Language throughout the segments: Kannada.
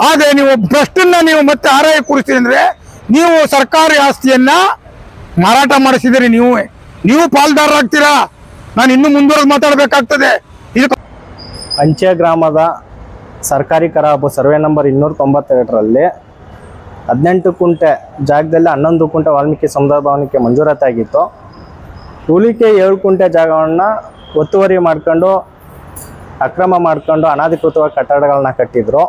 ಆದರೆ ನೀವು ಭ್ರಷ್ಟನ್ನ ನೀವು ಮತ್ತೆ ಆರಾಯ ಕೂರಿಸ್ತೀರಿ ಅಂದರೆ ನೀವು ಸರ್ಕಾರಿ ಆಸ್ತಿಯನ್ನ ಮಾರಾಟ ಮಾಡಿಸಿದಿರಿ. ನೀವು ಪಾಲ್ದಾರರಾಗ್ತೀರಾ. ನಾನು ಇನ್ನೂ ಮುಂದುವರೆದು ಮಾತಾಡಬೇಕಾಗ್ತದೆ. ಇದು ಅಂಚೆ ಗ್ರಾಮದ ಸರ್ಕಾರಿ ಕರಾಬು ಸರ್ವೆ ನಂಬರ್ 292ರಲ್ಲಿ 18 ಕುಂಟೆ ಜಾಗದಲ್ಲಿ 11 ಕುಂಟೆ ವಾಲ್ಮೀಕಿ ಸಮುದಾಯ ಭವನಕ್ಕೆ ಮಂಜೂರಾತಿಯಾಗಿತ್ತು. ಉಳಿಕೆ 7 ಕುಂಟೆ ಜಾಗವನ್ನು ಒತ್ತುವರಿ ಮಾಡ್ಕೊಂಡು ಅಕ್ರಮ ಮಾಡ್ಕೊಂಡು ಅನಧಿಕೃತವಾಗಿ ಕಟ್ಟಡಗಳನ್ನ ಕಟ್ಟಿದ್ರು.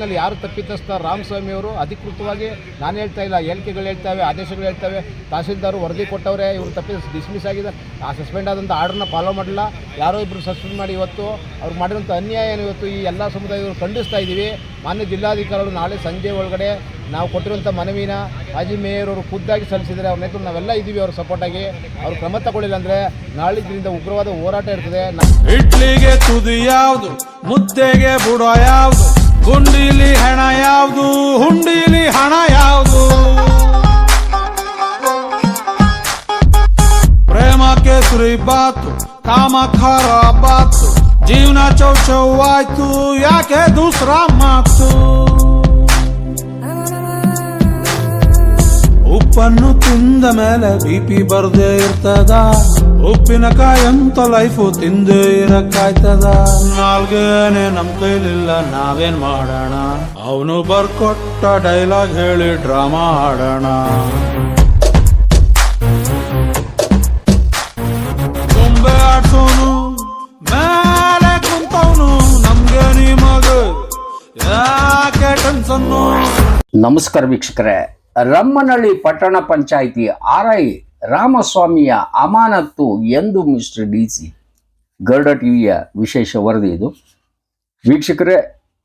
ನಲ್ಲಿ ಯಾರು ತಪ್ಪಿತಸ್ಥ ರಾಮಸ್ವಾಮಿ ಅವರು ಅಧಿಕೃತವಾಗಿ ನಾನು ಹೇಳ್ತಾ ಇಲ್ಲ, ಹೇಳಿಕೆಗಳು ಹೇಳ್ತಾವೆ, ಆದೇಶಗಳು ಹೇಳ್ತಾವೆ. ತಹಸೀಲ್ದಾರ್ ವರದಿ ಕೊಟ್ಟವ್ರೆ, ಇವರು ತಪ್ಪಿದ ಡಿಸ್ಮಿಸ್ ಆಗಿದೆ, ಸಸ್ಪೆಂಡ್ ಆದಂಥ ಆರ್ಡರ್ನ ಫಾಲೋ ಮಾಡಿಲ್ಲ. ಯಾರೋ ಇಬ್ಬರು ಸಸ್ಪೆಂಡ್ ಮಾಡಿ ಇವತ್ತು ಅವ್ರು ಮಾಡಿರೋಂಥ ಅನ್ಯಾಯ ಇವತ್ತು ಈ ಎಲ್ಲ ಸಮುದಾಯಗಳು ಖಂಡಿಸ್ತಾ ಇದ್ದೀವಿ. ಮಾನ್ಯ ಜಿಲ್ಲಾಧಿಕಾರಿಗಳು ನಾಳೆ ಸಂಜೆ ಒಳಗಡೆ ನಾವು ಕೊಟ್ಟಿರುವಂಥ ಮನವಿನ ಮಾಜಿ ಮೇಯರ್ ಅವರು ಖುದ್ದಾಗಿ ಸಲ್ಲಿಸಿದರೆ ಅವ್ರ ನೇತೃತ್ವ ನಾವೆಲ್ಲ ಇದ್ದೀವಿ ಅವ್ರ ಸಪೋರ್ಟಾಗಿ. ಅವ್ರು ಕ್ರಮ ತಗೊಳ್ಳಿಲ್ಲ ಅಂದರೆ ನಾಳೆ ಇದರಿಂದ ಉಗ್ರವಾದ ಹೋರಾಟ ಇರ್ತದೆ. ಇಡ್ಲಿಗೆ ತುದಿ ಯಾವುದು, ಮುದ್ದೆಗೆ ಬುಡ ಯಾವುದು, ಗುಂಡಿಲಿ ಹಣ ಯಾವುದು, ಹುಂಡಿಲಿ ಹಣ ಯಾವುದು, ಪ್ರೇಮಕ್ಕೆ ಸುರಿ ಬಾತು, ಕಾಮ ಖರ ಬಾತು, ಜೀವನ ಚೌಚೌವಾಯ್ತು, ಯಾಕೆ ದೂಸರ ಮಾತು. ಉಪ್ಪನ್ನು ತಿಂದ ಮೇಲೆ ಬಿಪಿ ಬರ್ದೇ ಇರ್ತದ, ಉಪ್ಪಿನಕಾಯಂತ ಲೈಫು ತಿಂದೇ ಇರಕ್ಕಾಯ್ತದ. ನಾಲ್ಗೇನೆ ನಮ್ ಕೈಲಿಲ್ಲ, ನಾವೇನ್ ಮಾಡೋಣ, ಅವನು ಬರ್ಕೊಟ್ಟ ಡೈಲಾಗ್ ಹೇಳಿ ಡ್ರಾಮಾ ಆಡೋಣ. ಗೊಂಬೆ ಆಡ್ಸೋನು ಮೇಲೆ ಕುಂತವನು, ನಮ್ಗೆ ನಿಮಗ ಯಾಕೆ ಟೆನ್ಷನ್ನು. ನಮಸ್ಕಾರ ವೀಕ್ಷಕರೇ, ರಮ್ಮನಹಳ್ಳಿ ಪಟ್ಟಣ ಪಂಚಾಯಿತಿ RI ರಾಮಸ್ವಾಮಿಯ ಅಮಾನತ್ತು ಎಂದು ಮಿಸ್ಟರ್ DC ಗರುಡ ಟಿವಿಯ ವಿಶೇಷ ವರದಿ ಇದು. ವೀಕ್ಷಕರೇ,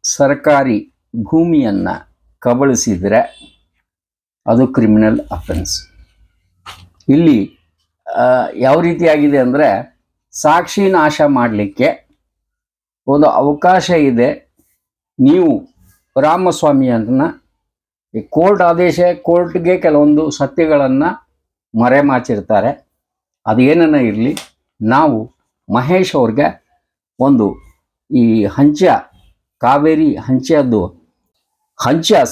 ಸರ್ಕಾರಿ ಭೂಮಿಯನ್ನು ಕಬಳಿಸಿದರೆ ಅದು ಕ್ರಿಮಿನಲ್ ಅಫೆನ್ಸ್. ಇಲ್ಲಿ ಯಾವ ರೀತಿಯಾಗಿದೆ ಅಂದರೆ, ಸಾಕ್ಷಿ ನಾಶ ಮಾಡಲಿಕ್ಕೆ ಒಂದು ಅವಕಾಶ ಇದೆ. ನೀವು ರಾಮಸ್ವಾಮಿಯನ್ನ ಕೋರ್ಟ್ ಆದೇಶ, ಕೋರ್ಟ್ಗೆ ಕೆಲವೊಂದು ಸತ್ಯಗಳನ್ನು ಮರೆಮಾಚಿರ್ತಾರೆ. ಅದೇನನ್ನ ಇರಲಿ, ನಾವು ಮಹೇಶ್ ಅವ್ರಿಗೆ ಒಂದು ಈ ಕಾವೇರಿ ಹಂಚ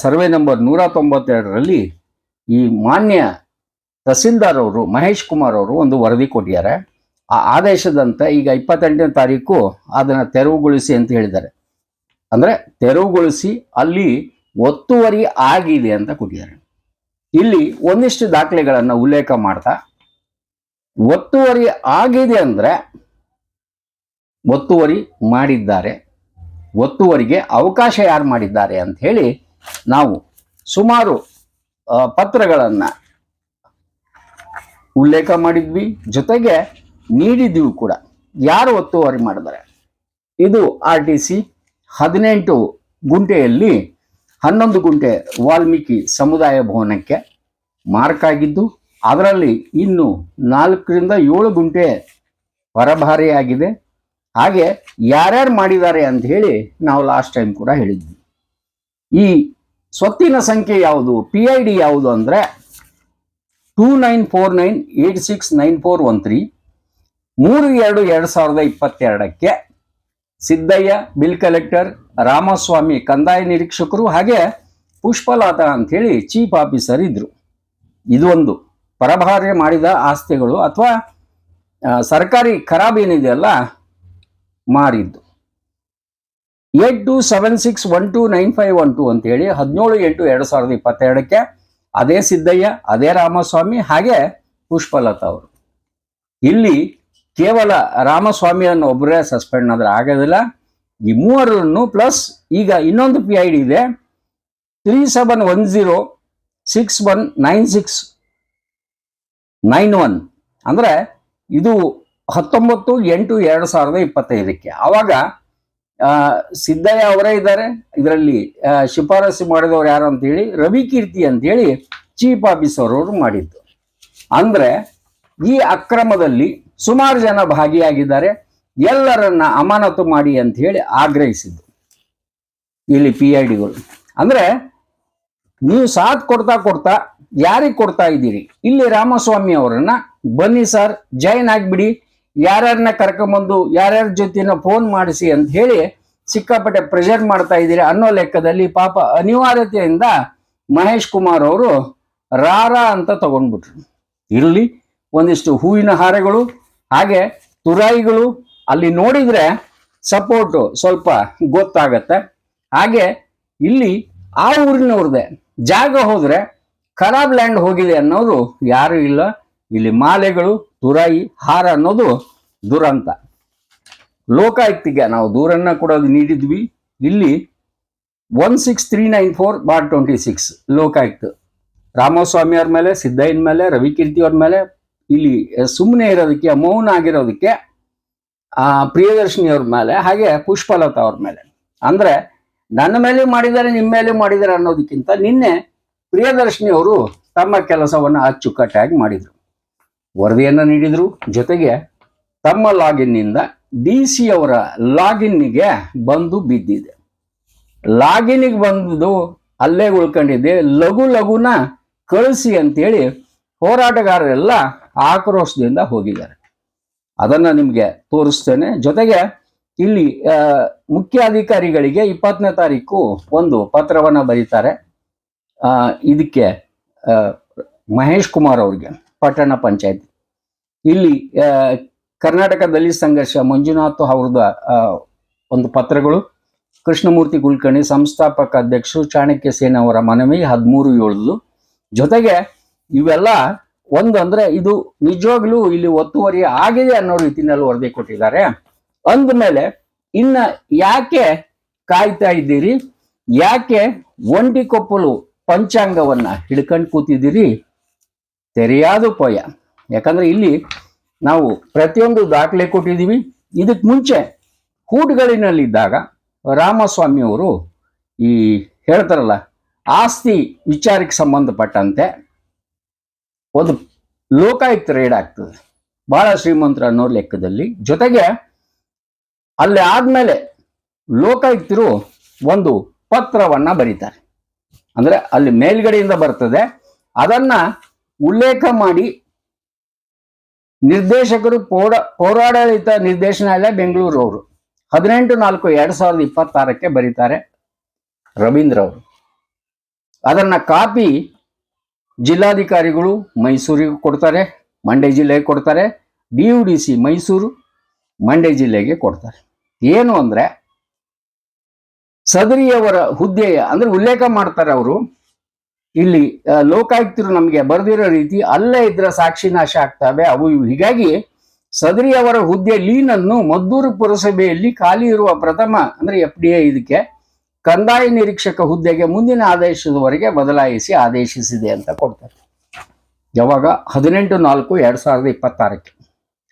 ಸರ್ವೆ ನಂಬರ್ 192ರಲ್ಲಿ ಈ ಮಾನ್ಯ ತಹಸೀಲ್ದಾರ್ ಅವರು ಮಹೇಶ್ ಕುಮಾರ್ ಅವರು ಒಂದು ವರದಿ ಕೊಟ್ಟಿದ್ದಾರೆ. ಆ ಆದೇಶದಂತೆ ಈಗ 28ನೇ ತಾರೀಕು ಅದನ್ನು ತೆರವುಗೊಳಿಸಿ ಅಂತ ಹೇಳಿದ್ದಾರೆ. ಅಂದರೆ ತೆರವುಗೊಳಿಸಿ ಅಲ್ಲಿ ಒತ್ತುವರಿ ಆಗಿದೆ ಅಂತ ಕೊಟ್ಟಿದ್ದಾರೆ. ಇಲ್ಲಿ ಒಂದಿಷ್ಟು ದಾಖಲೆಗಳನ್ನು ಉಲ್ಲೇಖ ಮಾಡ್ತಾ, ಒತ್ತುವರಿ ಆಗಿದೆ ಅಂದರೆ ಒತ್ತುವರಿ ಮಾಡಿದ್ದಾರೆ, ಒತ್ತುವರಿಗೆ ಅವಕಾಶ ಯಾರು ಮಾಡಿದ್ದಾರೆ ಅಂತ ಹೇಳಿ ನಾವು ಸುಮಾರು ಪತ್ರಗಳನ್ನು ಉಲ್ಲೇಖ ಮಾಡಿದ್ವಿ, ಜೊತೆಗೆ ನೀಡಿದ್ವಿ ಕೂಡ. ಯಾರು ಒತ್ತುವರಿ ಮಾಡಿದ್ದಾರೆ? ಇದು RTC 18 ಗುಂಟೆಯಲ್ಲಿ 11 ಗುಂಟೆ ವಾಲ್ಮೀಕಿ ಸಮುದಾಯ ಭವನಕ್ಕೆ ಮಾರ್ಕ್ ಆಗಿದ್ದು, ಅದರಲ್ಲಿ ಇನ್ನು 4 ರಿಂದ 7 ಗುಂಟೆ ಪರಭಾರೆಯಾಗಿದೆ. ಹಾಗೆ ಯಾರ್ಯಾರು ಮಾಡಿದ್ದಾರೆ ಅಂತ ಹೇಳಿ ನಾವು ಲಾಸ್ಟ್ ಟೈಮ್ ಕೂಡ ಹೇಳಿದ್ವಿ. ಈ ಸ್ವತ್ತಿನ ಸಂಖ್ಯೆ ಯಾವುದು, PID ಯಾವುದು ಅಂದರೆ 2949869413 3/2/2022ಕ್ಕೆ ಸಿದ್ದಯ್ಯ ಬಿಲ್ ಕಲೆಕ್ಟರ್, ರಾಮಸ್ವಾಮಿ ಕಂದಾಯ ನಿರೀಕ್ಷಕರು, ಹಾಗೆ ಪುಷ್ಪಲತಾ ಅಂಥೇಳಿ ಚೀಫ್ ಆಫೀಸರ್ ಇದ್ರು. ಇದು ಒಂದು ಪರಭಾರೆ ಮಾಡಿದ ಆಸ್ತಿಗಳು ಅಥವಾ ಸರ್ಕಾರಿ ಖರಾಬ್ ಏನಿದೆಯಲ್ಲ ಮಾರಿದ್ದು. 8276129512 ಅಂತೇಳಿ 17/8/2022ಕ್ಕೆ ಅದೇ ಸಿದ್ದಯ್ಯ, ಅದೇ ರಾಮಸ್ವಾಮಿ, ಹಾಗೆ ಪುಷ್ಪಲತಾ ಅವರು. ಇಲ್ಲಿ ಕೇವಲ ರಾಮಸ್ವಾಮಿಯನ್ನು ಒಬ್ಬರೇ ಸಸ್ಪೆಂಡ್ ಆದ್ರೆ ಆಗೋದಿಲ್ಲ. ಈ ಮೂವರನ್ನು ಪ್ಲಸ್ ಈಗ ಇನ್ನೊಂದು PID ಇದೆ 3710619691, ಅಂದರೆ ಇದು 19/8/2025ಕ್ಕೆ. ಆವಾಗ ಸಿದ್ದಯ್ಯ ಅವರೇ ಇದ್ದಾರೆ ಇದರಲ್ಲಿ. ಶಿಫಾರಸು ಮಾಡಿದವರು ಯಾರು ಅಂತೇಳಿ ರವಿಕೀರ್ತಿ ಅಂತೇಳಿ ಚೀಫ್ ಆಫೀಸರ್ ಅವರು ಮಾಡಿದ್ದು. ಅಂದರೆ ಈ ಅಕ್ರಮದಲ್ಲಿ ಸುಮಾರು ಜನ ಭಾಗಿಯಾಗಿದ್ದಾರೆ. ಎಲ್ಲರನ್ನ ಅಮಾನತು ಮಾಡಿ ಅಂತ ಹೇಳಿ ಆಗ್ರಹಿಸಿದ್ದು ಇಲ್ಲಿ PIDಗಳು. ಅಂದರೆ ನೀವು ಸಾಥ್ ಕೊಡ್ತಾ ಯಾರಿಗೆ ಕೊಡ್ತಾ ಇದ್ದೀರಿ? ಇಲ್ಲಿ ರಾಮಸ್ವಾಮಿ ಅವರನ್ನ ಬನ್ನಿ ಸರ್ ಜಾಯಿನ್ ಆಗಿಬಿಡಿ, ಯಾರ್ಯಾರನ್ನ ಕರ್ಕೊಂಬಂದು ಯಾರ್ಯಾರ ಜೊತೆನ ಫೋನ್ ಮಾಡಿಸಿ ಅಂತ ಹೇಳಿ ಸಿಕ್ಕಾಪಟ್ಟೆ ಪ್ರೆಷರ್ ಮಾಡ್ತಾ ಇದ್ದೀರಿ ಅನ್ನೋ ಲೆಕ್ಕದಲ್ಲಿ ಪಾಪ ಅನಿವಾರ್ಯತೆಯಿಂದ ಮಹೇಶ್ ಕುಮಾರ್ ಅವರು ರಾರಾ ಅಂತ ತಗೊಂಡ್ಬಿಟ್ರು. ಇರಲಿ, ಒಂದಿಷ್ಟು ಹೂವಿನ ಹಾರಗಳು ಹಾಗೆ ತುರಾಯಿಗಳು ಅಲ್ಲಿ ನೋಡಿದ್ರೆ ಸಪೋರ್ಟು ಸ್ವಲ್ಪ ಗೊತ್ತಾಗತ್ತೆ. ಹಾಗೆ ಇಲ್ಲಿ ಆ ಊರಿನವ್ರದ್ದೇ ಜಾಗ ಹೋದ್ರೆ ಖರಾಬ್ ಲ್ಯಾಂಡ್ ಹೋಗಿದೆ ಅನ್ನೋರು ಯಾರು ಇಲ್ಲ. ಇಲ್ಲಿ ಮಾಲೆಗಳು ತುರಾಯಿ ಹಾರ ಅನ್ನೋದು ದುರಂತ. ಲೋಕಾಯುಕ್ತಿಗೆ ನಾವು ದೂರನ್ನ ಕೂಡ ನೀಡಿದ್ವಿ. ಇಲ್ಲಿ 16394/26 ಲೋಕಾಯುಕ್ತ ರಾಮಸ್ವಾಮಿ ಅವ್ರ ಮೇಲೆ, ಸಿದ್ದಯ್ಯನ ಮೇಲೆ, ರವಿಕೀರ್ತಿ ಅವ್ರ ಮೇಲೆ ಇಲ್ಲಿ ಸುಮ್ಮನೆ ಇರೋದಕ್ಕೆ, ಮೌನ ಆಗಿರೋದಕ್ಕೆ ಪ್ರಿಯದರ್ಶಿನಿ ಅವ್ರ ಮೇಲೆ, ಹಾಗೆ ಪುಷ್ಪಲತಾ ಅವ್ರ ಮೇಲೆ. ಅಂದ್ರೆ ನನ್ನ ಮೇಲೆ ಮಾಡಿದ್ದಾರೆ, ನಿಮ್ಮ ಮೇಲೆ ಮಾಡಿದ್ದಾರೆ ಅನ್ನೋದಕ್ಕಿಂತ ನಿನ್ನೆ ಪ್ರಿಯದರ್ಶಿನಿ ಅವರು ತಮ್ಮ ಕೆಲಸವನ್ನ ಅಚ್ಚುಕಟ್ಟಾಗಿ ಮಾಡಿದ್ರು, ವರದಿಯನ್ನ ನೀಡಿದ್ರು. ಜೊತೆಗೆ ತಮ್ಮ ಲಾಗಿನ್ನಿಂದ DC ಅವರ ಲಾಗಿನ್ನಿಗೆ ಬಂದು ಬಿದ್ದಿದೆ. ಲಾಗಿನ್ನಿಗೆ ಬಂದು ಅಲ್ಲೇ ಉಳ್ಕೊಂಡಿದೆ. ಲಘುನ ಕಳಿಸಿ ಅಂತೇಳಿ ಹೋರಾಟಗಾರರೆಲ್ಲ ಆಕ್ರೋಶದಿಂದ ಹೋಗಿದ್ದಾರೆ. ಅದನ್ನ ನಿಮ್ಗೆ ತೋರಿಸ್ತೇನೆ. ಜೊತೆಗೆ ಇಲ್ಲಿ ಮುಖ್ಯ ಅಧಿಕಾರಿಗಳಿಗೆ 20ನೇ ತಾರೀಕು ಒಂದು ಪತ್ರವನ್ನ ಬರೀತಾರೆ. ಇದಕ್ಕೆ ಮಹೇಶ್ ಕುಮಾರ್ ಅವ್ರಿಗೆ, ಪಟ್ಟಣ ಪಂಚಾಯತ್ ಇಲ್ಲಿ ಕರ್ನಾಟಕ ದಲಿತ ಸಂಘರ್ಷ ಮಂಜುನಾಥ್ ಅವ್ರದ ಒಂದು ಪತ್ರಗಳು, ಕೃಷ್ಣಮೂರ್ತಿ ಕುಲಕರ್ಣಿ ಸಂಸ್ಥಾಪಕ ಅಧ್ಯಕ್ಷರು, ಚಾಣಕ್ಯ ಸೇನ್ ಅವರ ಮನವಿ 13/7. ಜೊತೆಗೆ ಇವೆಲ್ಲ ಅಂದ್ರೆ ಇದು ನಿಜವಾಗ್ಲೂ ಇಲ್ಲಿ ಒತ್ತುವರಿ ಆಗಿದೆ ಅನ್ನೋ ರೀತಿನಲ್ಲಿ ವರದಿ ಕೊಟ್ಟಿದ್ದಾರೆ. ಅಂದಮೇಲೆ ಇನ್ನ ಯಾಕೆ ಕಾಯ್ತಾ ಇದ್ದೀರಿ? ಯಾಕೆ ಒಂಟಿ ಕೊಪ್ಪಲು ಪಂಚಾಂಗವನ್ನ ಹಿಡ್ಕೊಂಡು ಕೂತಿದ್ದೀರಿ? ತೆರೆಯಾದ ಪೋಯ. ಯಾಕಂದ್ರೆ ಇಲ್ಲಿ ನಾವು ಪ್ರತಿಯೊಂದು ದಾಖಲೆ ಕೊಟ್ಟಿದ್ದೀವಿ. ಇದಕ್ಕೆ ಮುಂಚೆ ಹೂಟ್ಗಳಿನಲ್ಲಿದ್ದಾಗ ರಾಮಸ್ವಾಮಿ ಅವರು ಈ ಹೇಳ್ತಾರಲ್ಲ, ಆಸ್ತಿ ವಿಚಾರಕ್ಕೆ ಸಂಬಂಧಪಟ್ಟಂತೆ ಒಂದು ಲೋಕಾಯುಕ್ತ ರೇಡ್ ಆಗ್ತದೆ, ಬಹಳ ಶ್ರೀಮಂತರ ಅನ್ನೋ ಲೆಕ್ಕದಲ್ಲಿ. ಜೊತೆಗೆ ಅಲ್ಲಿ ಆದ್ಮೇಲೆ ಲೋಕಾಯುಕ್ತರು ಒಂದು ಪತ್ರವನ್ನ ಬರೀತಾರೆ. ಅಂದ್ರೆ ಅಲ್ಲಿ ಮೇಲ್ಗಡೆಯಿಂದ ಬರ್ತದೆ, ಅದನ್ನ ಉಲ್ಲೇಖ ಮಾಡಿ ನಿರ್ದೇಶಕರು ಪೌರಾಡಳಿತ ನಿರ್ದೇಶನಾಲಯ ಬೆಂಗಳೂರು ಅವರು 18/4/2026 ಬರೀತಾರೆ ರವೀಂದ್ರ ಅವರು. ಅದನ್ನ ಕಾಪಿ ಜಿಲ್ಲಾಧಿಕಾರಿಗಳು ಮೈಸೂರಿಗೆ ಕೊಡ್ತಾರೆ, ಮಂಡ್ಯ ಜಿಲ್ಲೆಗೆ ಕೊಡ್ತಾರೆ, DUDC ಮೈಸೂರು, ಮಂಡ್ಯ ಜಿಲ್ಲೆಗೆ ಕೊಡ್ತಾರೆ. ಏನು ಅಂದ್ರೆ ಸದರಿಯವರ ಹುದ್ದೆಯ ಅಂದ್ರೆ ಉಲ್ಲೇಖ ಮಾಡ್ತಾರೆ ಅವರು. ಇಲ್ಲಿ ಲೋಕಾಯುಕ್ತರು ನಮಗೆ ಬರೆದಿರೋ ರೀತಿ ಅಲ್ಲೇ ಇದ್ರ ಸಾಕ್ಷಿ ನಾಶ ಆಗ್ತವೆ ಅವು ಇವು. ಹೀಗಾಗಿ ಸದರಿಯವರ ಹುದ್ದೆ ಲೀನನ್ನು ಮದ್ದೂರು ಪುರಸಭೆಯಲ್ಲಿ ಖಾಲಿ ಇರುವ ಪ್ರಥಮ ಅಂದ್ರೆ FDA ಇದಕ್ಕೆ ಕಂದಾಯ ನಿರೀಕ್ಷಕ ಹುದ್ದೆಗೆ ಮುಂದಿನ ಆದೇಶದವರೆಗೆ ಬದಲಾಯಿಸಿ ಆದೇಶಿಸಿದೆ ಅಂತ ಕೊಡ್ತಾರೆ. ಯಾವಾಗ 18/4/2026.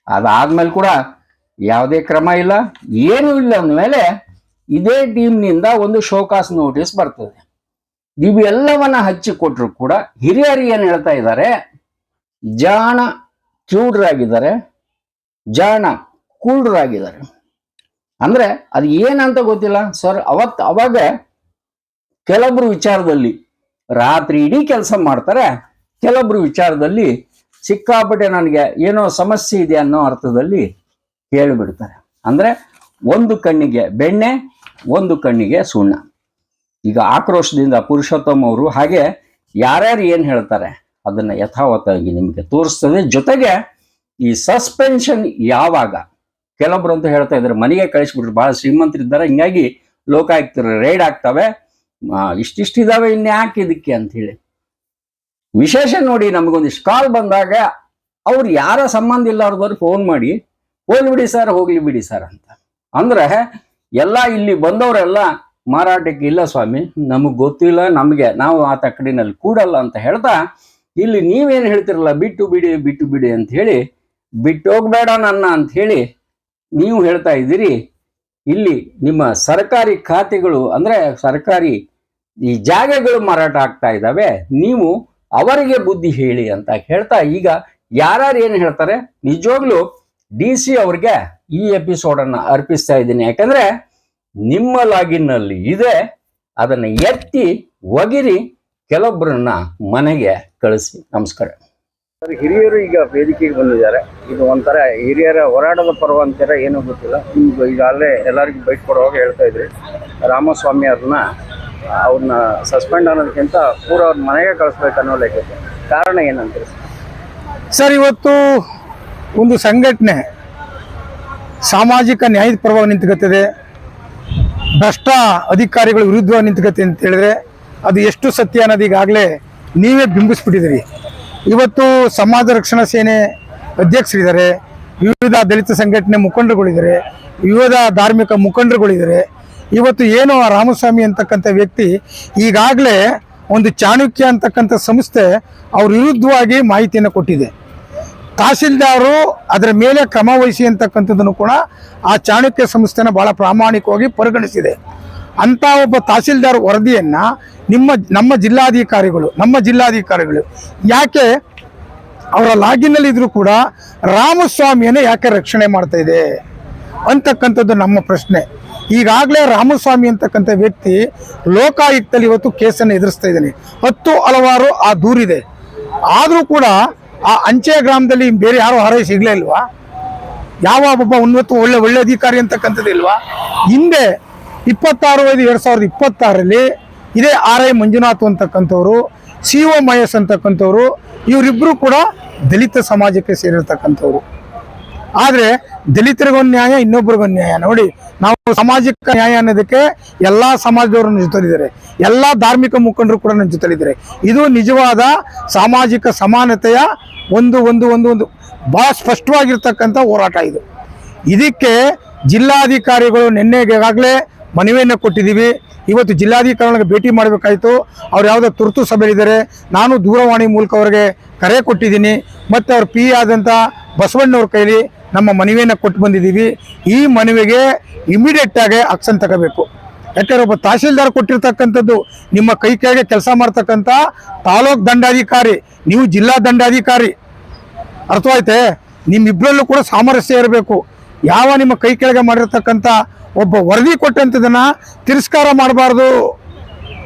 ಅದಾದ್ಮೇಲೆ ಕೂಡ ಯಾವುದೇ ಕ್ರಮ ಇಲ್ಲ, ಏನೂ ಇಲ್ಲ ಅಂದಮೇಲೆ ಇದೇ ಟೀಮ್ನಿಂದ ಒಂದು ಶೋಕಾಸ್ ನೋಟಿಸ್ ಬರ್ತದೆ. ಇವೆಲ್ಲವನ್ನ ಹಚ್ಚಿಕೊಟ್ರು ಕೂಡ ಹಿರಿಯರು ಏನ್ ಹೇಳ್ತಾ ಇದ್ದಾರೆ? ಜಾಣ ಕ್ಯೂಡ್ರಾಗಿದ್ದಾರೆ, ಜಾಣ ಕೂಡ್ರಾಗಿದ್ದಾರೆ. ಅಂದ್ರೆ ಅದು ಏನಂತ ಗೊತ್ತಿಲ್ಲ ಸರ್. ಅವಾಗ ಕೆಲವೊಬ್ರು ವಿಚಾರದಲ್ಲಿ ರಾತ್ರಿ ಇಡೀ ಕೆಲಸ ಮಾಡ್ತಾರೆ, ಕೆಲವೊಬ್ರು ವಿಚಾರದಲ್ಲಿ ಸಿಕ್ಕಾಪಟ್ಟೆ ನನಗೆ ಏನೋ ಸಮಸ್ಯೆ ಇದೆ ಅನ್ನೋ ಅರ್ಥದಲ್ಲಿ ಹೇಳಿಬಿಡ್ತಾರೆ. ಅಂದ್ರೆ ಒಂದು ಕಣ್ಣಿಗೆ ಬೆಣ್ಣೆ, ಒಂದು ಕಣ್ಣಿಗೆ ಸುಣ್ಣ. ಈಗ ಆಕ್ರೋಶದಿಂದ ಪುರುಷೋತ್ತಮ್ ಅವರು ಹಾಗೆ ಯಾರ್ಯಾರು ಏನ್ ಹೇಳ್ತಾರೆ ಅದನ್ನ ಯಥಾವತ್ತಾಗಿ ನಿಮಗೆ ತೋರಿಸ್ತದೆ. ಜೊತೆಗೆ ಈ ಸಸ್ಪೆನ್ಷನ್ ಯಾವಾಗ, ಕೆಲವೊಬ್ರು ಅಂತ ಹೇಳ್ತಾ ಇದ್ದಾರೆ ಮನೆಗೆ ಕಳಿಸ್ಬಿಟ್ರು, ಬಹಳ ಶ್ರೀಮಂತರಿದ್ದಾರೆ, ಹಿಂಗಾಗಿ ಲೋಕಾಯುಕ್ತರು ರೇಡ್ ಆಗ್ತವೆ, ಇಷ್ಟಿಷ್ಟಿದಾವೆ, ಇನ್ಯಾಕೆ ಇದಕ್ಕೆ ಅಂತ ಹೇಳಿ. ವಿಶೇಷ ನೋಡಿ, ನಮಗೊಂದಿಷ್ಟು ಕಾಲ್ ಬಂದಾಗ ಅವ್ರು ಯಾರ ಸಂಬಂಧ ಇಲ್ಲ ಅವ್ರದವ್ರು ಫೋನ್ ಮಾಡಿ ಹೋಗ್ಲಿ ಬಿಡಿ ಸರ್, ಹೋಗ್ಲಿ ಬಿಡಿ ಸರ್ ಅಂತ. ಅಂದ್ರೆ ಎಲ್ಲ ಇಲ್ಲಿ ಬಂದವರೆಲ್ಲ ಮಾರಾಟಕ್ಕೆ ಇಲ್ಲ ಸ್ವಾಮಿ, ನಮಗ್ ಗೊತ್ತಿಲ್ಲ, ನಾವು ಆ ತಕ್ಕಡಿನಲ್ಲಿ ಕೂಡಲ್ಲ ಅಂತ ಹೇಳ್ತಾ, ಇಲ್ಲಿ ನೀವೇನು ಹೇಳ್ತಿರಲ್ಲ ಬಿಟ್ಟು ಬಿಡಿ ಅಂತ ಹೇಳಿ, ಬಿಟ್ಟೋಗ್ಬೇಡ ನನ್ನ ಅಂತ ಹೇಳಿ ನೀವು ಹೇಳ್ತಾ ಇದ್ದೀರಿ. ಇಲ್ಲಿ ನಿಮ್ಮ ಸರ್ಕಾರಿ ಖಾತೆಗಳು ಅಂದ್ರೆ ಸರ್ಕಾರಿ ಈ ಜಾಗಗಳು ಮಾರಾಟ ಆಗ್ತಾ ಇದ್ದಾವೆ, ನೀವು ಅವರಿಗೆ ಬುದ್ಧಿ ಹೇಳಿ ಅಂತ ಹೇಳ್ತಾ, ಈಗ ಯಾರ್ಯಾರು ಏನು ಹೇಳ್ತಾರೆ ನಿಜವಾಗ್ಲೂ DC ಅವ್ರಿಗೆ ಈ ಎಪಿಸೋಡನ್ನು ಅರ್ಪಿಸ್ತಾ ಇದ್ದೀನಿ. ಯಾಕಂದ್ರೆ ನಿಮ್ಮ ಲಾಗಿನ್ನಲ್ಲಿ ಇದೆ, ಅದನ್ನು ಎತ್ತಿ ಒಗಿರಿ, ಕೆಲವೊಬ್ಬರನ್ನ ಮನೆಗೆ ಕಳಿಸಿ. ನಮಸ್ಕಾರ. ಹಿರಿಯರು ಈಗ ವೇದಿಕೆಗೆ ಬಂದಿದ್ದಾರೆ. ಇದು ಒಂಥರ ಹಿರಿಯರ ಹೋರಾಟದ ಪರ್ವ ಅಂತಾರ, ಏನೂ ಗೊತ್ತಿಲ್ಲ. ನಿಮ್ಗೆ ಈಗಾಗಲೇ ಎಲ್ಲರಿಗೂ ಬೈಟ್ ಕೊಡುವಾಗ ಹೇಳ್ತಾ ಇದ್ರಿ, ರಾಮಸ್ವಾಮಿ ಅವ್ರನ್ನ ಸಸ್ಪೆಂಡ್ ಅನ್ನೋದಕ್ಕಿಂತ ಪೂರ ಅವ್ರ ಮನೆಗೆ ಕಳಿಸ್ಬೇಕು ಅನ್ನೋ ಲೆಕ್ಕಕ್ಕೆ ಕಾರಣ ಏನಂತೀರಿ ಸರ್? ಇವತ್ತು ಒಂದು ಸಂಘಟನೆ ಸಾಮಾಜಿಕ ನ್ಯಾಯದ ಪರವಾಗಿ ನಿಂತ್ಕೊತಿದೆ, ಭ್ರಷ್ಟ ಅಧಿಕಾರಿಗಳ ವಿರುದ್ಧ ನಿಂತ್ಕತ್ತೆ ಅಂತ ಹೇಳಿದ್ರೆ ಅದು ಎಷ್ಟು ಸತ್ಯ ಅನ್ನೋದು ಈಗಾಗಲೇ ನೀವೇ ಬಿಂಬಿಸ್ಬಿಟ್ಟಿದ್ದೀರಿ. ಇವತ್ತು ಸಮಾಜ ರಕ್ಷಣಾ ಸೇನೆ ಅಧ್ಯಕ್ಷರಿದ್ದಾರೆ, ವಿವಿಧ ದಲಿತ ಸಂಘಟನೆ ಮುಖಂಡರುಗಳಿದ್ದಾರೆ, ವಿವಿಧ ಧಾರ್ಮಿಕ ಮುಖಂಡರುಗಳಿದ್ದಾರೆ. ಇವತ್ತು ಏನು ಆ ರಾಮಸ್ವಾಮಿ ಅಂತಕ್ಕಂಥ ವ್ಯಕ್ತಿ ಈಗಾಗಲೇ ಒಂದು ಚಾಣಕ್ಯ ಅಂತಕ್ಕಂಥ ಸಂಸ್ಥೆ ಅವ್ರ ವಿರುದ್ಧವಾಗಿ ಮಾಹಿತಿಯನ್ನು ಕೊಟ್ಟಿದೆ. ತಹಸೀಲ್ದಾರು ಅದರ ಮೇಲೆ ಕ್ರಮ ವಹಿಸಿ ಅಂತಕ್ಕಂಥದ್ದನ್ನು ಕೂಡ ಆ ಚಾಣಕ್ಯ ಸಂಸ್ಥೆನ ಭಾಳ ಪ್ರಾಮಾಣಿಕವಾಗಿ ಪರಿಗಣಿಸಿದೆ. ಅಂಥ ಒಬ್ಬ ತಹಸೀಲ್ದಾರ್ ವರದಿಯನ್ನು ನಮ್ಮ ಜಿಲ್ಲಾಧಿಕಾರಿಗಳು ಯಾಕೆ ಅವರ ಲಾಗಿನಲ್ಲಿ ಇದ್ರೂ ಕೂಡ ರಾಮಸ್ವಾಮಿಯನ್ನು ಯಾಕೆ ರಕ್ಷಣೆ ಮಾಡ್ತಾ ಇದೆ ಅಂತಕ್ಕಂಥದ್ದು ನಮ್ಮ ಪ್ರಶ್ನೆ. ಈಗಾಗಲೇ ರಾಮಸ್ವಾಮಿ ಅಂತಕ್ಕಂಥ ವ್ಯಕ್ತಿ ಲೋಕಾಯುಕ್ತದಲ್ಲಿ ಇವತ್ತು ಕೇಸನ್ನು ಎದುರಿಸ್ತಾ ಇದ್ದಾನೆ. ಹಲವಾರು ಆ ದೂರಿದೆ. ಆದರೂ ಕೂಡ ಆ ಅಂಚೆ ಗ್ರಾಮದಲ್ಲಿ ಬೇರೆ ಯಾರು ಹೊರ ಸಿಗಲೇ ಇಲ್ವಾ? ಯಾವ ಒಬ್ಬ ಒಳ್ಳೆ ಅಧಿಕಾರಿ ಅಂತಕ್ಕಂಥದ್ದು ಇಲ್ವಾ? ಹಿಂದೆ 26/5/2026 ಇದೇ RI ಮಂಜುನಾಥ್ ಅಂತಕ್ಕಂಥವ್ರು, CO ಮಹೇಶ್ ಅಂತಕ್ಕಂಥವ್ರು, ಇವರಿಬ್ಬರು ಕೂಡ ದಲಿತ ಸಮಾಜಕ್ಕೆ ಸೇರಿರ್ತಕ್ಕಂಥವ್ರು. ಆದರೆ ದಲಿತರಿಗೊಂದು ನ್ಯಾಯ, ಇನ್ನೊಬ್ರಿಗೊಂದು ನ್ಯಾಯ. ನೋಡಿ, ನಾವು ಸಾಮಾಜಿಕ ನ್ಯಾಯ ಅನ್ನೋದಕ್ಕೆ ಎಲ್ಲ ಸಮಾಜದವರು ನನ್ನ ಜೊತೆಲಿದ್ದಾರೆ, ಎಲ್ಲ ಧಾರ್ಮಿಕ ಮುಖಂಡರು ಕೂಡ ನನ್ನ ಜೊತೆಲಿದ್ದಾರೆ. ಇದು ನಿಜವಾದ ಸಾಮಾಜಿಕ ಸಮಾನತೆಯ ಒಂದು ಭಾಳ ಸ್ಪಷ್ಟವಾಗಿರ್ತಕ್ಕಂಥ ಹೋರಾಟ ಇದು. ಇದಕ್ಕೆ ಜಿಲ್ಲಾಧಿಕಾರಿಗಳು ನಿನ್ನೆಗಾಗಲೇ ಮನವಿಯನ್ನು ಕೊಟ್ಟಿದ್ದೀವಿ. ಇವತ್ತು ಜಿಲ್ಲಾಧಿಕಾರಿಗಳಿಗೆ ಭೇಟಿ ಮಾಡಬೇಕಾಯಿತು. ಅವ್ರು ಯಾವುದೋ ತುರ್ತು ಸಭೆಯಲ್ಲಿದ್ದಾರೆ. ನಾನು ದೂರವಾಣಿ ಮೂಲಕ ಅವರಿಗೆ ಕರೆ ಕೊಟ್ಟಿದ್ದೀನಿ. ಮತ್ತು ಅವ್ರ PA ಆದಂಥ ಬಸವಣ್ಣವ್ರ ಕೈಲಿ ನಮ್ಮ ಮನವಿಯನ್ನು ಕೊಟ್ಟು ಬಂದಿದ್ದೀವಿ. ಈ ಮನವಿಗೆ ಇಮಿಡಿಯೇಟಾಗಿ ಆಕ್ಷನ್ ತಗೋಬೇಕು. ಯಾಕಂದರೆ ಒಬ್ಬ ತಹಸೀಲ್ದಾರ್ ಕೊಟ್ಟಿರ್ತಕ್ಕಂಥದ್ದು ನಿಮ್ಮ ಕೈ ಕೆಳಗೆ ಕೆಲಸ ಮಾಡ್ತಕ್ಕಂಥ ತಾಲೂಕು ದಂಡಾಧಿಕಾರಿ, ನೀವು ಜಿಲ್ಲಾ ದಂಡಾಧಿಕಾರಿ. ಅರ್ಥವಾಯ್ತೆ? ನಿಮ್ಮಿಬ್ಬರಲ್ಲೂ ಕೂಡ ಸಾಮರಸ್ಯ ಇರಬೇಕು. ಯಾವ ನಿಮ್ಮ ಕೈ ಕೆಳಗೆ ಮಾಡಿರ್ತಕ್ಕಂಥ ಒಬ್ಬ ವರದಿ ಕೊಟ್ಟಂಥದನ್ನು ತಿರಸ್ಕಾರ ಮಾಡಬಾರ್ದು.